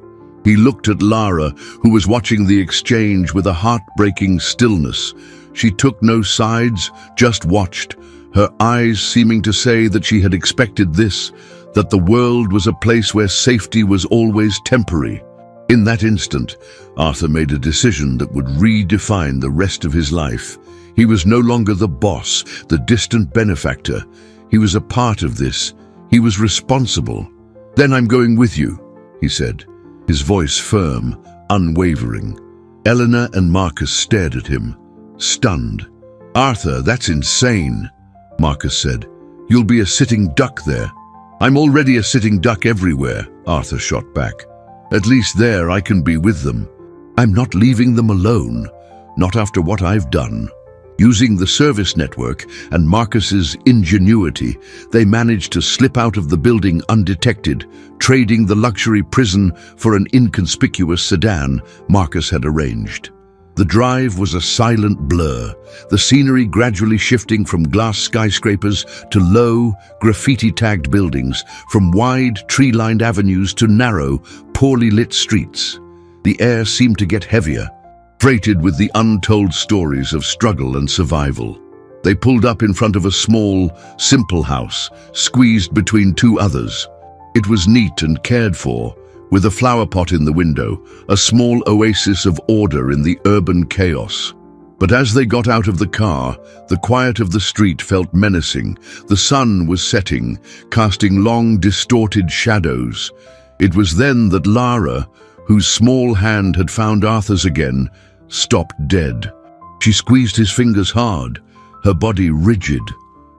He looked at Lara, who was watching the exchange with a heartbreaking stillness. She took no sides, just watched, her eyes seeming to say that she had expected this, that the world was a place where safety was always temporary. In that instant, Arthur made a decision that would redefine the rest of his life. He was no longer the boss, the distant benefactor. He was a part of this. He was responsible. "Then I'm going with you," he said, his voice firm, unwavering. Eleanor and Marcus stared at him, stunned. "Arthur, that's insane," Marcus said. "You'll be a sitting duck there." "I'm already a sitting duck everywhere," Arthur shot back. "At least there I can be with them. I'm not leaving them alone, not after what I've done." Using the service network and Marcus's ingenuity, they managed to slip out of the building undetected, trading the luxury prison for an inconspicuous sedan Marcus had arranged. The drive was a silent blur, the scenery gradually shifting from glass skyscrapers to low, graffiti-tagged buildings, from wide, tree-lined avenues to narrow, poorly lit streets. The air seemed to get heavier, freighted with the untold stories of struggle and survival. They pulled up in front of a small, simple house, squeezed between two others. It was neat and cared for, with a flower pot in the window, a small oasis of order in the urban chaos. But as they got out of the car, the quiet of the street felt menacing. The sun was setting, casting long, distorted shadows. It was then that Lara, whose small hand had found Arthur's again, stopped dead. She squeezed his fingers hard, her body rigid.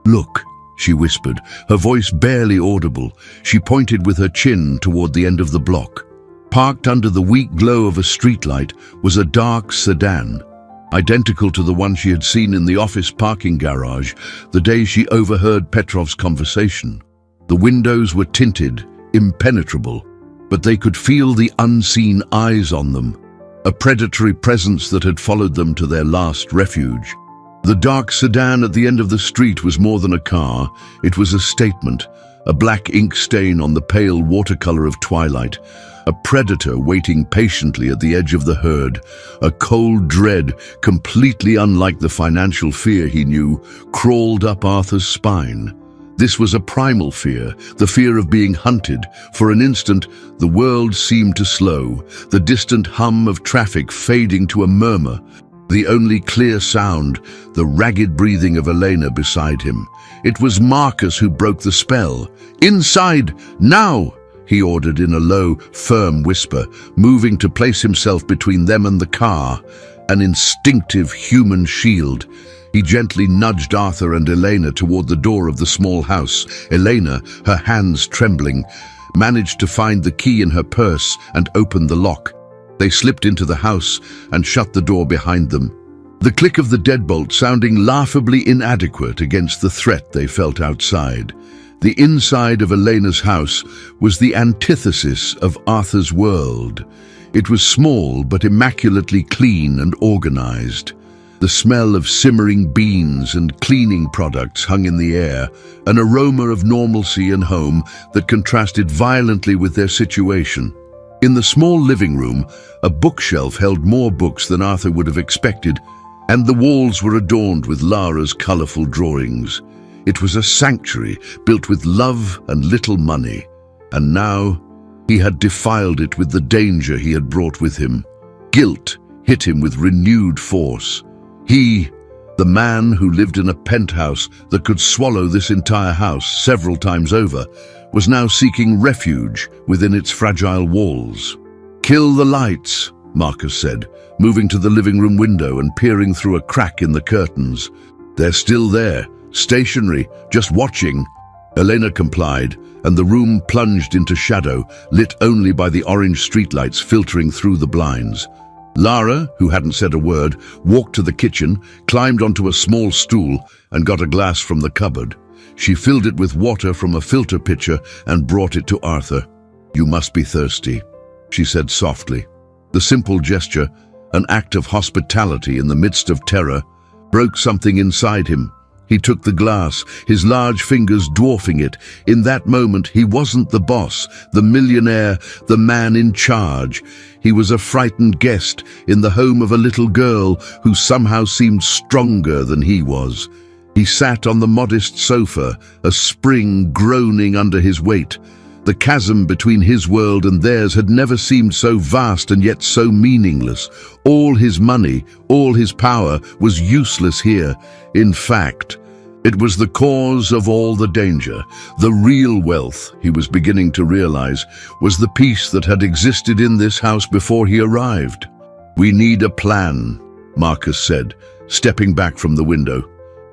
"Look," she whispered, her voice barely audible. She pointed with her chin toward the end of the block. Parked under the weak glow of a streetlight was a dark sedan, identical to the one she had seen in the office parking garage the day she overheard Petrov's conversation. The windows were tinted, impenetrable, but they could feel the unseen eyes on them, a predatory presence that had followed them to their last refuge. The dark sedan at the end of the street was more than a car. It was a statement, a black ink stain on the pale watercolor of twilight, a predator waiting patiently at the edge of the herd, a cold dread, completely unlike the financial fear he knew, crawled up Arthur's spine. This was a primal fear, the fear of being hunted. For an instant, the world seemed to slow, the distant hum of traffic fading to a murmur. The only clear sound, the ragged breathing of Elena beside him. It was Marcus who broke the spell. "Inside, now!" he ordered in a low, firm whisper, moving to place himself between them and the car, an instinctive human shield. He gently nudged Arthur and Elena toward the door of the small house. Elena, her hands trembling, managed to find the key in her purse and open the lock. They slipped into the house and shut the door behind them, the click of the deadbolt sounding laughably inadequate against the threat they felt outside. The inside of Elena's house was the antithesis of Arthur's world. It was small but immaculately clean and organized. The smell of simmering beans and cleaning products hung in the air, an aroma of normalcy and home that contrasted violently with their situation. In the small living room, a bookshelf held more books than Arthur would have expected, and the walls were adorned with Lara's colorful drawings. It was a sanctuary built with love and little money, and now he had defiled it with the danger he had brought with him. Guilt hit him with renewed force. He, the man who lived in a penthouse that could swallow this entire house several times over, was now seeking refuge within its fragile walls. "Kill the lights," Marcus said, moving to the living room window and peering through a crack in the curtains. "They're still there, stationary, just watching." Elena complied, and the room plunged into shadow, lit only by the orange streetlights filtering through the blinds. Lara, who hadn't said a word, walked to the kitchen, climbed onto a small stool, and got a glass from the cupboard. She filled it with water from a filter pitcher and brought it to Arthur. "You must be thirsty," she said softly. The simple gesture, an act of hospitality in the midst of terror, broke something inside him. He took the glass, his large fingers dwarfing it. In that moment, he wasn't the boss, the millionaire, the man in charge. He was a frightened guest in the home of a little girl who somehow seemed stronger than he was. He sat on the modest sofa, a spring groaning under his weight. The chasm between his world and theirs had never seemed so vast and yet so meaningless. All his money, all his power was useless here. In fact, It was the cause of all the danger. The real wealth, he was beginning to realize, was the peace that had existed in this house before he arrived. "We need a plan," Marcus said, stepping back from the window.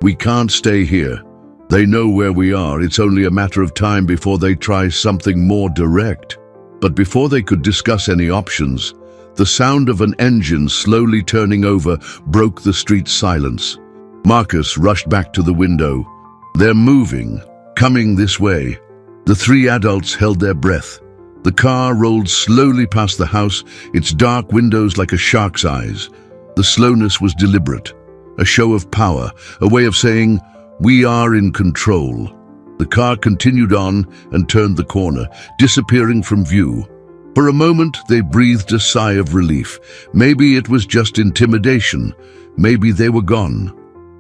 "We can't stay here. They know where we are. It's only a matter of time before they try something more direct." But before they could discuss any options, the sound of an engine slowly turning over broke the street's silence. Marcus rushed back to the window. "They're moving, coming this way." The three adults held their breath. The car rolled slowly past the house, its dark windows like a shark's eyes. The slowness was deliberate, a show of power, a way of saying, "We are in control." The car continued on and turned the corner, disappearing from view. For a moment, they breathed a sigh of relief. Maybe it was just intimidation. Maybe they were gone.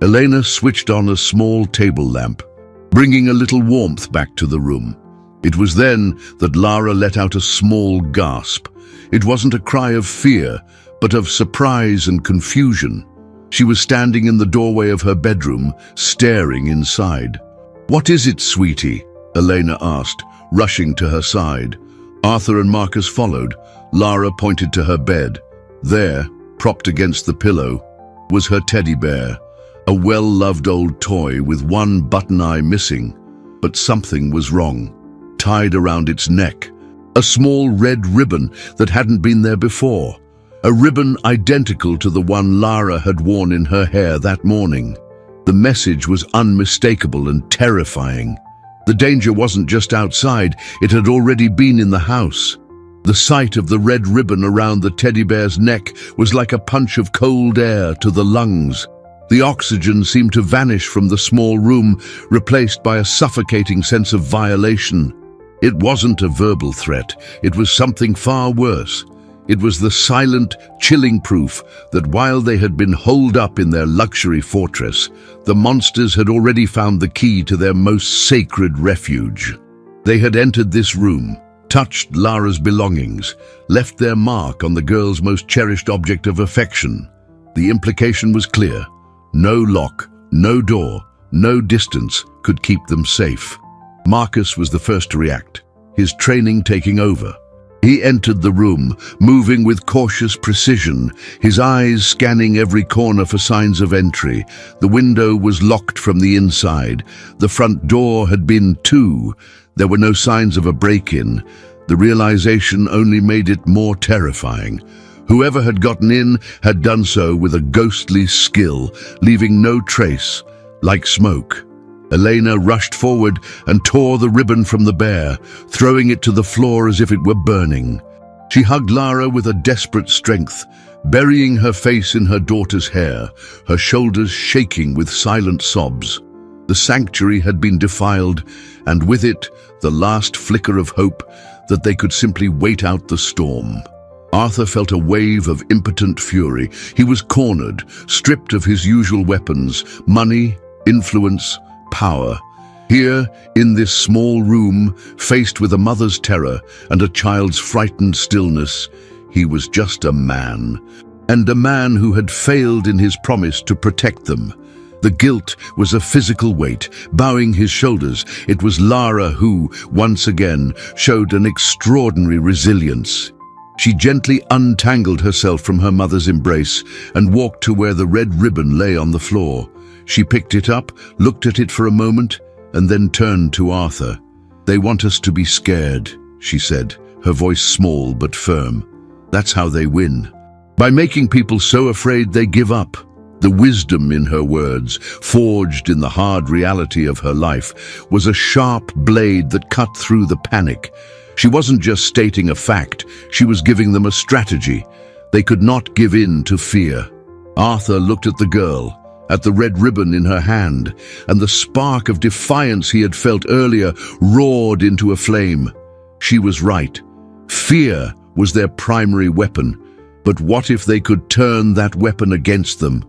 Elena switched on a small table lamp, bringing a little warmth back to the room. It was then that Lara let out a small gasp. It wasn't a cry of fear, but of surprise and confusion. She was standing in the doorway of her bedroom, staring inside. "What is it, sweetie?" Elena asked, rushing to her side. Arthur and Marcus followed. Lara pointed to her bed. There, propped against the pillow, was her teddy bear, a well-loved old toy with one button eye missing. But something was wrong. Tied around its neck, a small red ribbon that hadn't been there before. A ribbon identical to the one Lara had worn in her hair that morning. The message was unmistakable and terrifying. The danger wasn't just outside, it had already been in the house. The sight of the red ribbon around the teddy bear's neck was like a punch of cold air to the lungs. The oxygen seemed to vanish from the small room, replaced by a suffocating sense of violation. It wasn't a verbal threat, it was something far worse. It was the silent, chilling proof that while they had been holed up in their luxury fortress, the monsters had already found the key to their most sacred refuge. They had entered this room, touched Lara's belongings, left their mark on the girl's most cherished object of affection. The implication was clear. No lock, no door, no distance could keep them safe. Marcus was the first to react, his training taking over. He entered the room, moving with cautious precision, his eyes scanning every corner for signs of entry. The window was locked from the inside. The front door had been too. There were no signs of a break-in. The realization only made it more terrifying. Whoever had gotten in had done so with a ghostly skill, leaving no trace, like smoke. Elena rushed forward and tore the ribbon from the bear, throwing it to the floor as if it were burning. She hugged Lara with a desperate strength, burying her face in her daughter's hair, her shoulders shaking with silent sobs. The sanctuary had been defiled, and with it, the last flicker of hope that they could simply wait out the storm. Arthur felt a wave of impotent fury. He was cornered, stripped of his usual weapons, money, influence, power. Here, in this small room, faced with a mother's terror and a child's frightened stillness, he was just a man, and a man who had failed in his promise to protect them. The guilt was a physical weight, bowing his shoulders. It was Lara who, once again, showed an extraordinary resilience. She gently untangled herself from her mother's embrace and walked to where the red ribbon lay on the floor. She picked it up, looked at it for a moment, and then turned to Arthur. "They want us to be scared," she said, her voice small but firm. "That's how they win. By making people so afraid they give up." The wisdom in her words, forged in the hard reality of her life, was a sharp blade that cut through the panic. She wasn't just stating a fact, she was giving them a strategy. They could not give in to fear. Arthur looked at the girl, at the red ribbon in her hand, and the spark of defiance he had felt earlier roared into a flame. She was right. Fear was their primary weapon. But what if they could turn that weapon against them?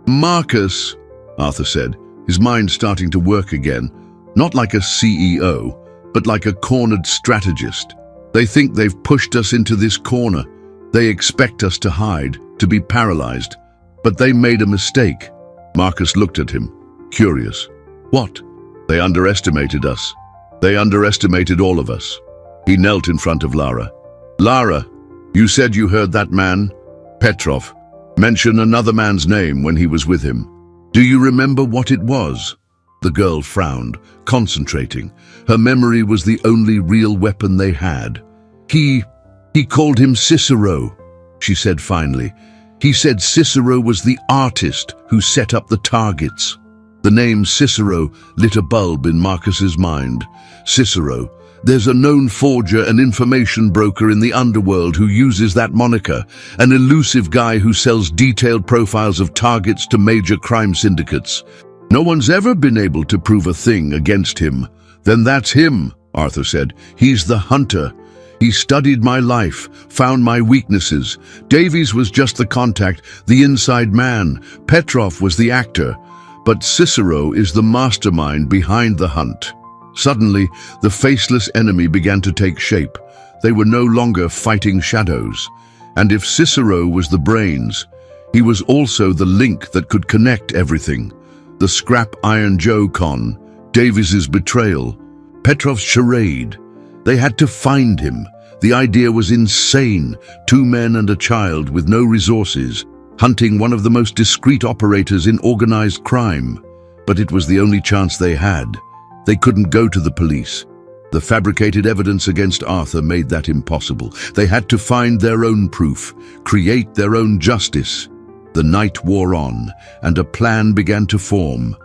"Marcus," Arthur said, his mind starting to work again, not like a CEO, but like a cornered strategist. "They think they've pushed us into this corner. They expect us to hide, to be paralyzed. But they made a mistake." Marcus looked at him, curious. What? They underestimated us. They underestimated all of us. He knelt in front of Lara. Lara, you said you heard that man, Petrov, mention another man's name when he was with him. Do you remember what it was? The girl frowned, concentrating. Her memory was the only real weapon they had. He called him Cicero, she said finally. He said Cicero was the artist who set up the targets. The name Cicero lit a bulb in Marcus's mind. Cicero, there's a known forger and information broker in the underworld who uses that moniker, an elusive guy who sells detailed profiles of targets to major crime syndicates. No one's ever been able to prove a thing against him. Then that's him, Arthur said. He's the hunter. He studied my life, found my weaknesses. Davies was just the contact, the inside man. Petrov was the actor. But Cicero is the mastermind behind the hunt. Suddenly, the faceless enemy began to take shape. They were no longer fighting shadows. And if Cicero was the brains, he was also the link that could connect everything. The Scrap Iron Joe con, Davies's betrayal, Petrov's charade. They had to find him. The idea was insane. 2 men and a child with no resources, hunting one of the most discreet operators in organized crime. But it was the only chance they had. They couldn't go to the police. The fabricated evidence against Arthur made that impossible. They had to find their own proof, create their own justice. The night wore on, and a plan began to form.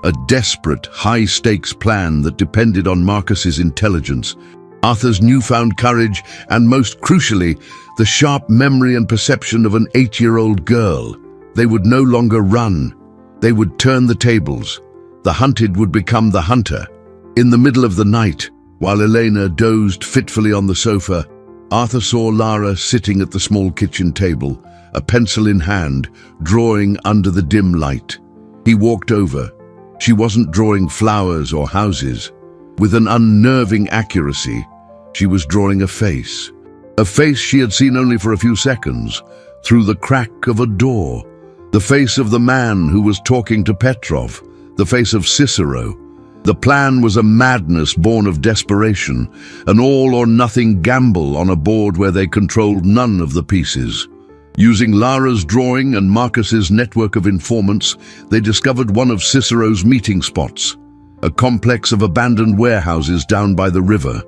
A desperate, high-stakes plan that depended on Marcus's intelligence, Arthur's newfound courage, and most crucially, the sharp memory and perception of an 8-year-old girl. They would no longer run. They would turn the tables. The hunted would become the hunter. In the middle of the night, while Elena dozed fitfully on the sofa, Arthur saw Lara sitting at the small kitchen table, a pencil in hand, drawing under the dim light. He walked over. She wasn't drawing flowers or houses. With an unnerving accuracy, she was drawing a face she had seen only for a few seconds, through the crack of a door. The face of the man who was talking to Petrov, the face of Cicero. The plan was a madness born of desperation, an all-or-nothing gamble on a board where they controlled none of the pieces. Using Lara's drawing and Marcus's network of informants, they discovered one of Cicero's meeting spots, a complex of abandoned warehouses down by the river,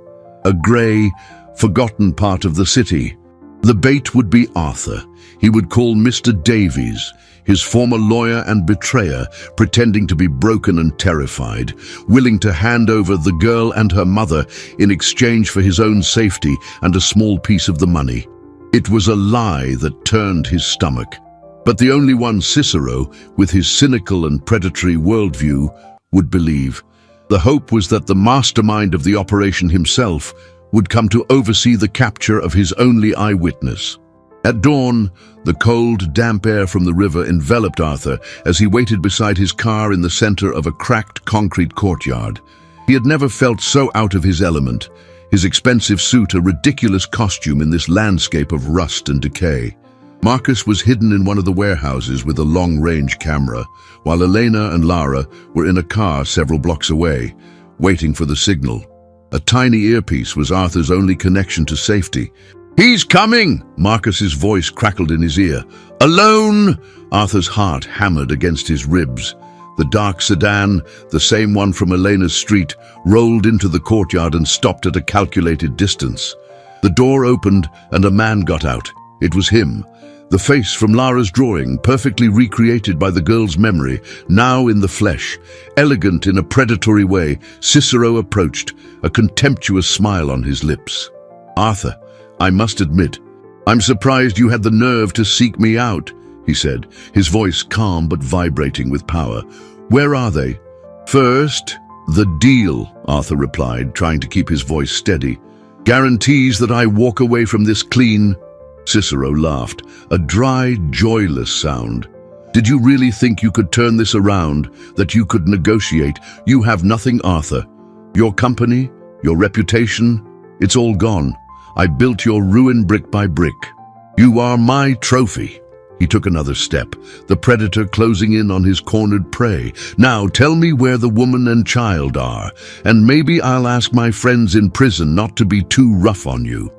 a grey, forgotten part of the city. The bait would be Arthur. He would call Mr. Davies, his former lawyer and betrayer, pretending to be broken and terrified, willing to hand over the girl and her mother in exchange for his own safety and a small piece of the money. It was a lie that turned his stomach. But the only one Cicero, with his cynical and predatory worldview, would believe. The hope was that the mastermind of the operation himself would come to oversee the capture of his only eyewitness. At dawn, the cold, damp air from the river enveloped Arthur as he waited beside his car in the center of a cracked concrete courtyard. He had never felt so out of his element, his expensive suit a ridiculous costume in this landscape of rust and decay. Marcus was hidden in one of the warehouses with a long-range camera, while Elena and Lara were in a car several blocks away, waiting for the signal. A tiny earpiece was Arthur's only connection to safety. "He's coming!" Marcus's voice crackled in his ear. "Alone!" Arthur's heart hammered against his ribs. The dark sedan, the same one from Elena's street, rolled into the courtyard and stopped at a calculated distance. The door opened and a man got out. It was him. The face from Lara's drawing, perfectly recreated by the girl's memory, now in the flesh. Elegant in a predatory way, Cicero approached, a contemptuous smile on his lips. "Arthur, I must admit, I'm surprised you had the nerve to seek me out," he said, his voice calm but vibrating with power. "Where are they?" "First, the deal," Arthur replied, trying to keep his voice steady. "Guarantees that I walk away from this clean." Cicero laughed, a dry, joyless sound. "Did you really think you could turn this around, that you could negotiate? You have nothing, Arthur. Your company, your reputation, it's all gone. I built your ruin brick by brick. You are my trophy." He took another step, the predator closing in on his cornered prey. "Now tell me where the woman and child are, and maybe I'll ask my friends in prison not to be too rough on you."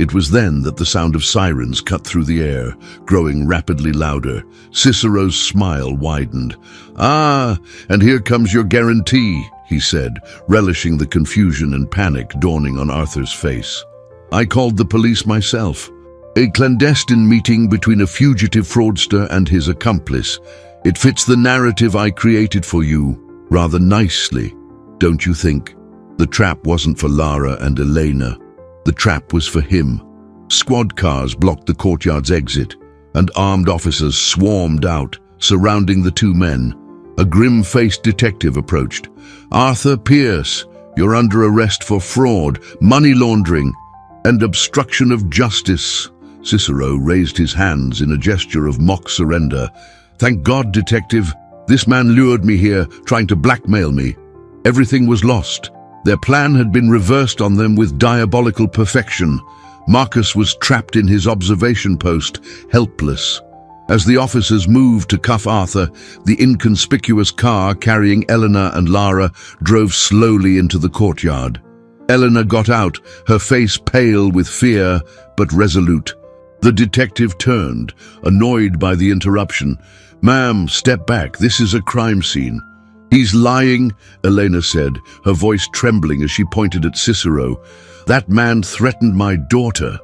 It was then that the sound of sirens cut through the air, growing rapidly louder. Cicero's smile widened. "Ah, and here comes your guarantee," he said, relishing the confusion and panic dawning on Arthur's face. "I called the police myself. A clandestine meeting between a fugitive fraudster and his accomplice. It fits the narrative I created for you rather nicely, don't you think? The trap wasn't for Lara and Elena. The trap was for him." Squad cars blocked the courtyard's exit, and armed officers swarmed out, surrounding the two men. A grim-faced detective approached. "Arthur Pierce, you're under arrest for fraud, money laundering, and obstruction of justice." Cicero raised his hands in a gesture of mock surrender. "Thank God, detective. This man lured me here, trying to blackmail me. Everything was lost. Their plan had been reversed on them with diabolical perfection. Marcus was trapped in his observation post, helpless." As the officers moved to cuff Arthur, the inconspicuous car carrying Elena and Lara drove slowly into the courtyard. Elena got out, her face pale with fear, but resolute. The detective turned, annoyed by the interruption. "Ma'am, step back. This is a crime scene." "He's lying," Elena said, her voice trembling as she pointed at Cicero. "That man threatened my daughter."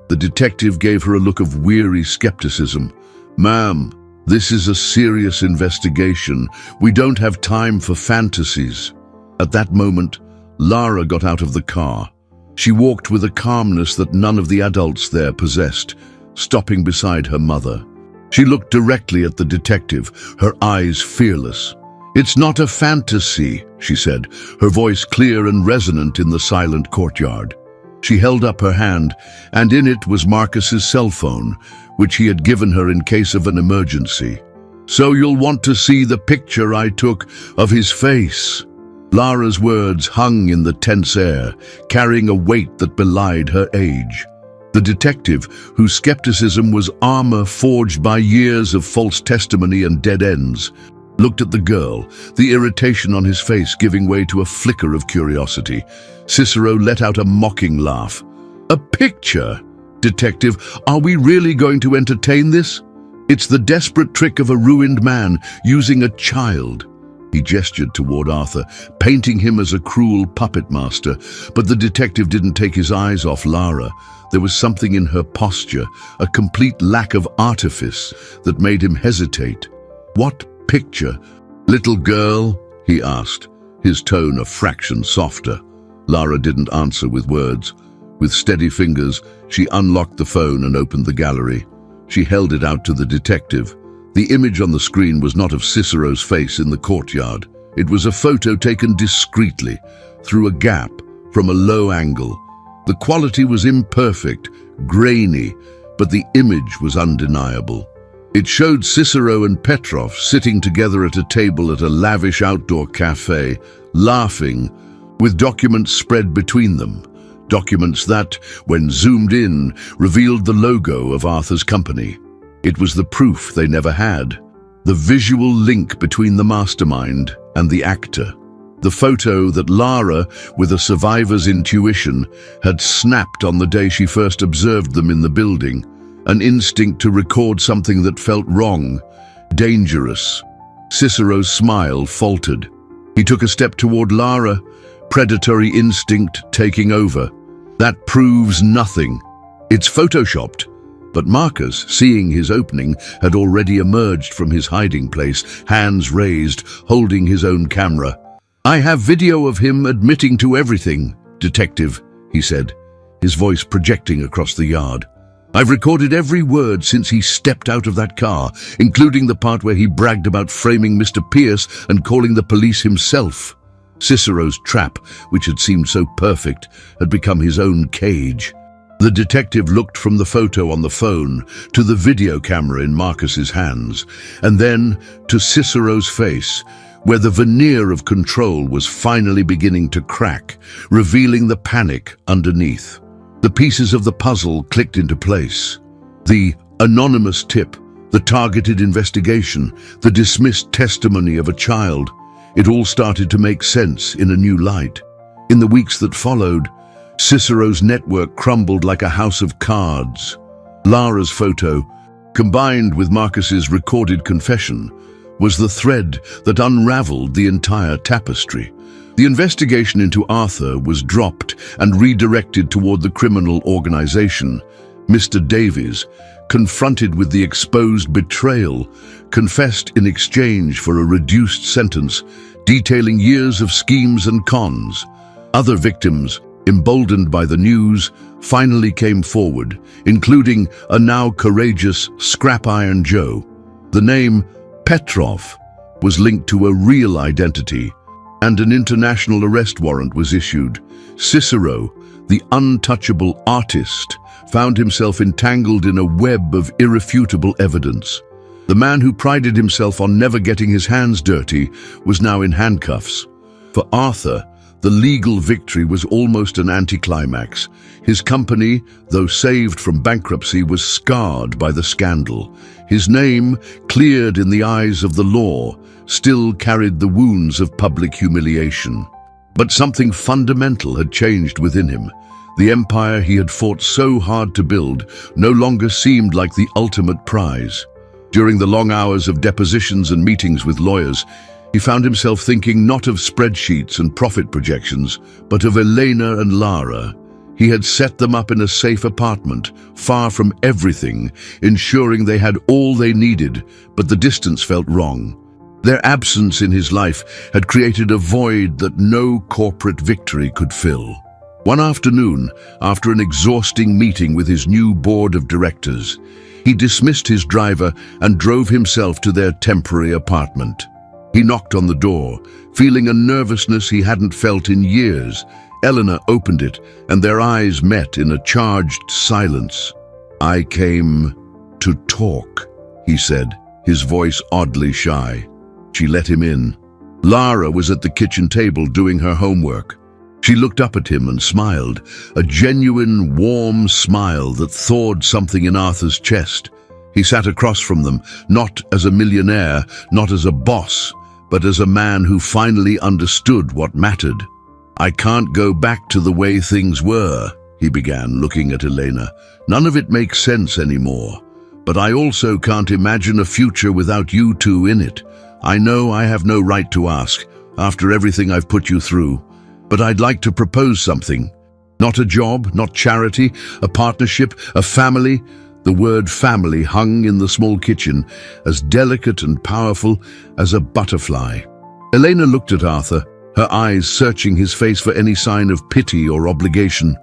The detective gave her a look of weary skepticism. "Ma'am, this is a serious investigation. We don't have time for fantasies." At that moment, Lara got out of the car. She walked with a calmness that none of the adults there possessed, stopping beside her mother. She looked directly at the detective, her eyes fearless. "It's not a fantasy," she said, her voice clear and resonant in the silent courtyard. She held up her hand, and in it was Marcus's cell phone, which he had given her in case of an emergency. "So you'll want to see the picture I took of his face." Lara's words hung in the tense air, carrying a weight that belied her age. The detective, whose skepticism was armor forged by years of false testimony and dead ends, looked at the girl, the irritation on his face giving way to a flicker of curiosity. Cicero let out a mocking laugh. "A picture? Detective, are we really going to entertain this? It's the desperate trick of a ruined man using a child." He gestured toward Arthur, painting him as a cruel puppet master, but the detective didn't take his eyes off Lara. There was something in her posture, a complete lack of artifice, that made him hesitate. "What picture? Little girl?" he asked, his tone a fraction softer. Lara didn't answer with words. With steady fingers, she unlocked the phone and opened the gallery. She held it out to the detective. The image on the screen was not of Cicero's face in the courtyard. It was a photo taken discreetly, through a gap, from a low angle. The quality was imperfect, grainy, but the image was undeniable. It showed Cicero and Petrov sitting together at a table at a lavish outdoor cafe, laughing, with documents spread between them. Documents that, when zoomed in, revealed the logo of Arthur's company. It was the proof they never had, the visual link between the mastermind and the actor. The photo that Lara, with a survivor's intuition, had snapped on the day she first observed them in the building, an instinct to record something that felt wrong, dangerous. Cicero's smile faltered. He took a step toward Lara, predatory instinct taking over. "That proves nothing. It's photoshopped." But Marcus, seeing his opening, had already emerged from his hiding place, hands raised, holding his own camera. "I have video of him admitting to everything, detective," he said, his voice projecting across the yard. "I've recorded every word since he stepped out of that car, including the part where he bragged about framing Mr. Pierce and calling the police himself." Cicero's trap, which had seemed so perfect, had become his own cage. The detective looked from the photo on the phone to the video camera in Marcus's hands, and then to Cicero's face, where the veneer of control was finally beginning to crack, revealing the panic underneath. The pieces of the puzzle clicked into place. The anonymous tip, The targeted investigation, the dismissed testimony of a child, it all started to make sense in a new light. In the weeks that followed, Cicero's network crumbled like a house of cards. Lara's photo, combined with Marcus's recorded confession, was the thread that unraveled the entire tapestry. The investigation into Arthur was dropped and redirected toward the criminal organization. Mr. Davies, confronted with the exposed betrayal, confessed in exchange for a reduced sentence, detailing years of schemes and cons. Other victims, emboldened by the news, finally came forward, including a now courageous Scrap Iron Joe. The name Petrov was linked to a real identity, and an international arrest warrant was issued. Cicero, the untouchable artist, found himself entangled in a web of irrefutable evidence. The man who prided himself on never getting his hands dirty was now in handcuffs. For Arthur, the legal victory was almost an anticlimax. His company, though saved from bankruptcy, was scarred by the scandal. His name, cleared in the eyes of the law, still carried the wounds of public humiliation. But something fundamental had changed within him. The empire he had fought so hard to build no longer seemed like the ultimate prize. During the long hours of depositions and meetings with lawyers, he found himself thinking not of spreadsheets and profit projections, but of Elena and Lara. He had set them up in a safe apartment, far from everything, ensuring they had all they needed, but the distance felt wrong. Their absence in his life had created a void that no corporate victory could fill. One afternoon, after an exhausting meeting with his new board of directors, he dismissed his driver and drove himself to their temporary apartment. He knocked on the door, feeling a nervousness he hadn't felt in years. Eleanor opened it, and their eyes met in a charged silence. "I came to talk," he said, his voice oddly shy. She let him in. Lara was at the kitchen table doing her homework. She looked up at him and smiled, a genuine, warm smile that thawed something in Arthur's chest. He sat across from them, not as a millionaire, not as a boss, but as a man who finally understood what mattered. "I can't go back to the way things were," he began, looking at Elena. "None of it makes sense anymore. But I also can't imagine a future without you two in it. I know I have no right to ask, after everything I've put you through, but I'd like to propose something. Not a job, not charity, a partnership, a family." The word family hung in the small kitchen, as delicate and powerful as a butterfly. Elena looked at Arthur, her eyes searching his face for any sign of pity or obligation.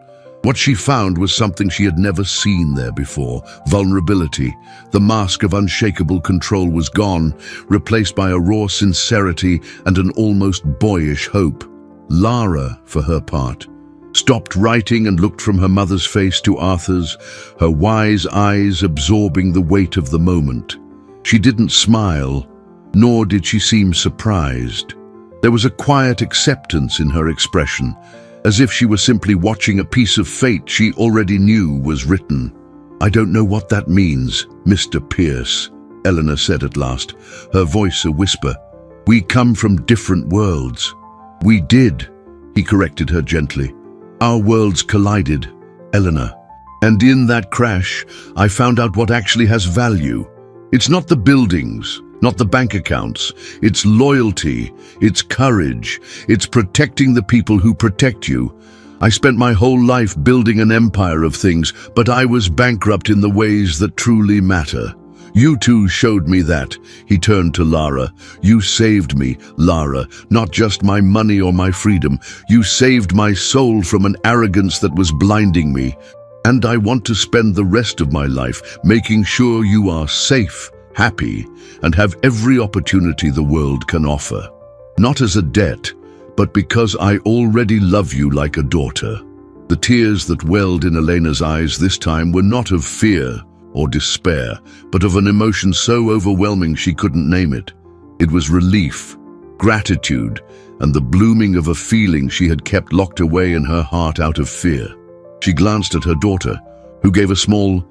What she found was something she had never seen there before: vulnerability. The mask of unshakable control was gone, replaced by a raw sincerity and an almost boyish hope. Lara, for her part, stopped writing and looked from her mother's face to Arthur's, her wise eyes absorbing the weight of the moment. She didn't smile, nor did she seem surprised. There was a quiet acceptance in her expression, as if she was simply watching a piece of fate she already knew was written. "I don't know what that means, Mr. Pierce," Eleanor said at last, her voice a whisper. "We come from different worlds." "We did," he corrected her gently. "Our worlds collided, Eleanor. And in that crash, I found out what actually has value. It's not the buildings, not the bank accounts. It's loyalty, it's courage, it's protecting the people who protect you. I spent my whole life building an empire of things, but I was bankrupt in the ways that truly matter. You two showed me that." He turned to Lara. "You saved me, Lara, not just my money or my freedom. You saved my soul from an arrogance that was blinding me. And I want to spend the rest of my life making sure you are safe, happy, and have every opportunity the world can offer. Not as a debt, but because I already love you like a daughter." The tears that welled in Elena's eyes this time were not of fear or despair, but of an emotion so overwhelming she couldn't name it. It was relief, gratitude, and the blooming of a feeling she had kept locked away in her heart out of fear. She glanced at her daughter, who gave a small,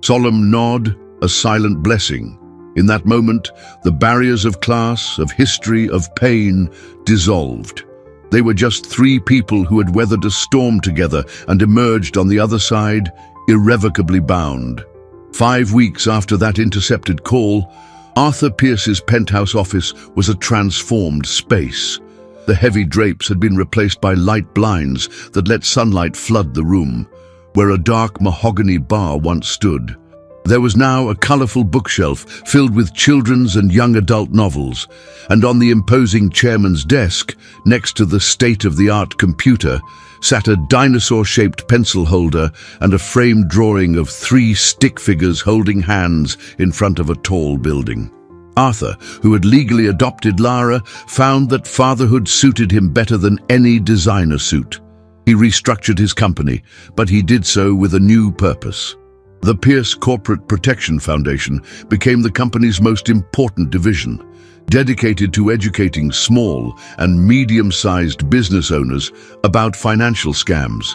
solemn nod, a silent blessing. In that moment, the barriers of class, of history, of pain dissolved. They were just three people who had weathered a storm together and emerged on the other side, irrevocably bound. 5 weeks after that intercepted call, Arthur Pierce's penthouse office was a transformed space. The heavy drapes had been replaced by light blinds that let sunlight flood the room, where a dark mahogany bar once stood. There was now a colorful bookshelf filled with children's and young adult novels, and on the imposing chairman's desk, next to the state-of-the-art computer, sat a dinosaur-shaped pencil holder and a framed drawing of 3 stick figures holding hands in front of a tall building. Arthur, who had legally adopted Lara, found that fatherhood suited him better than any designer suit. He restructured his company, but he did so with a new purpose. The Pierce Corporate Protection Foundation became the company's most important division, dedicated to educating small and medium-sized business owners about financial scams,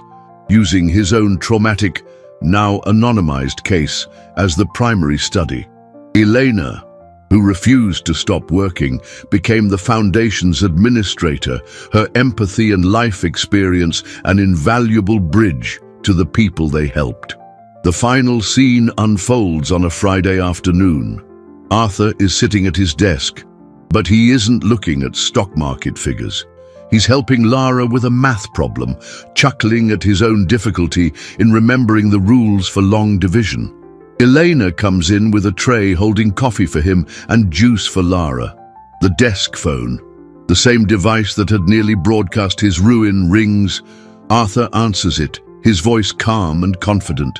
using his own traumatic, now anonymized case as the primary study. Elena, who refused to stop working, became the foundation's administrator, her empathy and life experience an invaluable bridge to the people they helped. The final scene unfolds on a Friday afternoon. Arthur is sitting at his desk, but he isn't looking at stock market figures. He's helping Lara with a math problem, chuckling at his own difficulty in remembering the rules for long division. Elena comes in with a tray holding coffee for him and juice for Lara. The desk phone, the same device that had nearly broadcast his ruin, rings. Arthur answers it, his voice calm and confident.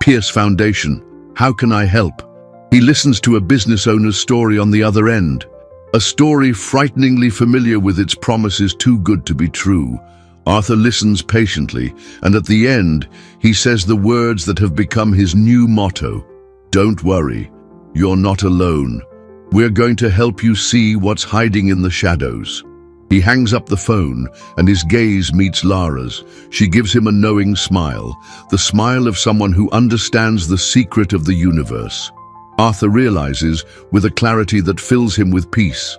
Pierce Foundation, how can I help? He listens to a business owner's story on the other end. A story frighteningly familiar with its promises too good to be true. Arthur listens patiently, and at the end, he says the words that have become his new motto. Don't worry, you're not alone. We're going to help you see what's hiding in the shadows. He hangs up the phone, and his gaze meets Lara's. She gives him a knowing smile, the smile of someone who understands the secret of the universe. Arthur realizes, with a clarity that fills him with peace,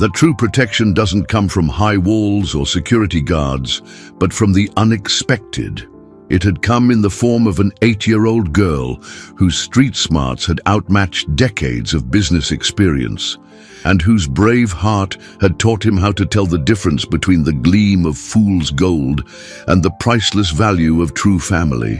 that true protection doesn't come from high walls or security guards, but from the unexpected. It had come in the form of an 8-year-old girl whose street smarts had outmatched decades of business experience, and whose brave heart had taught him how to tell the difference between the gleam of fool's gold and the priceless value of true family.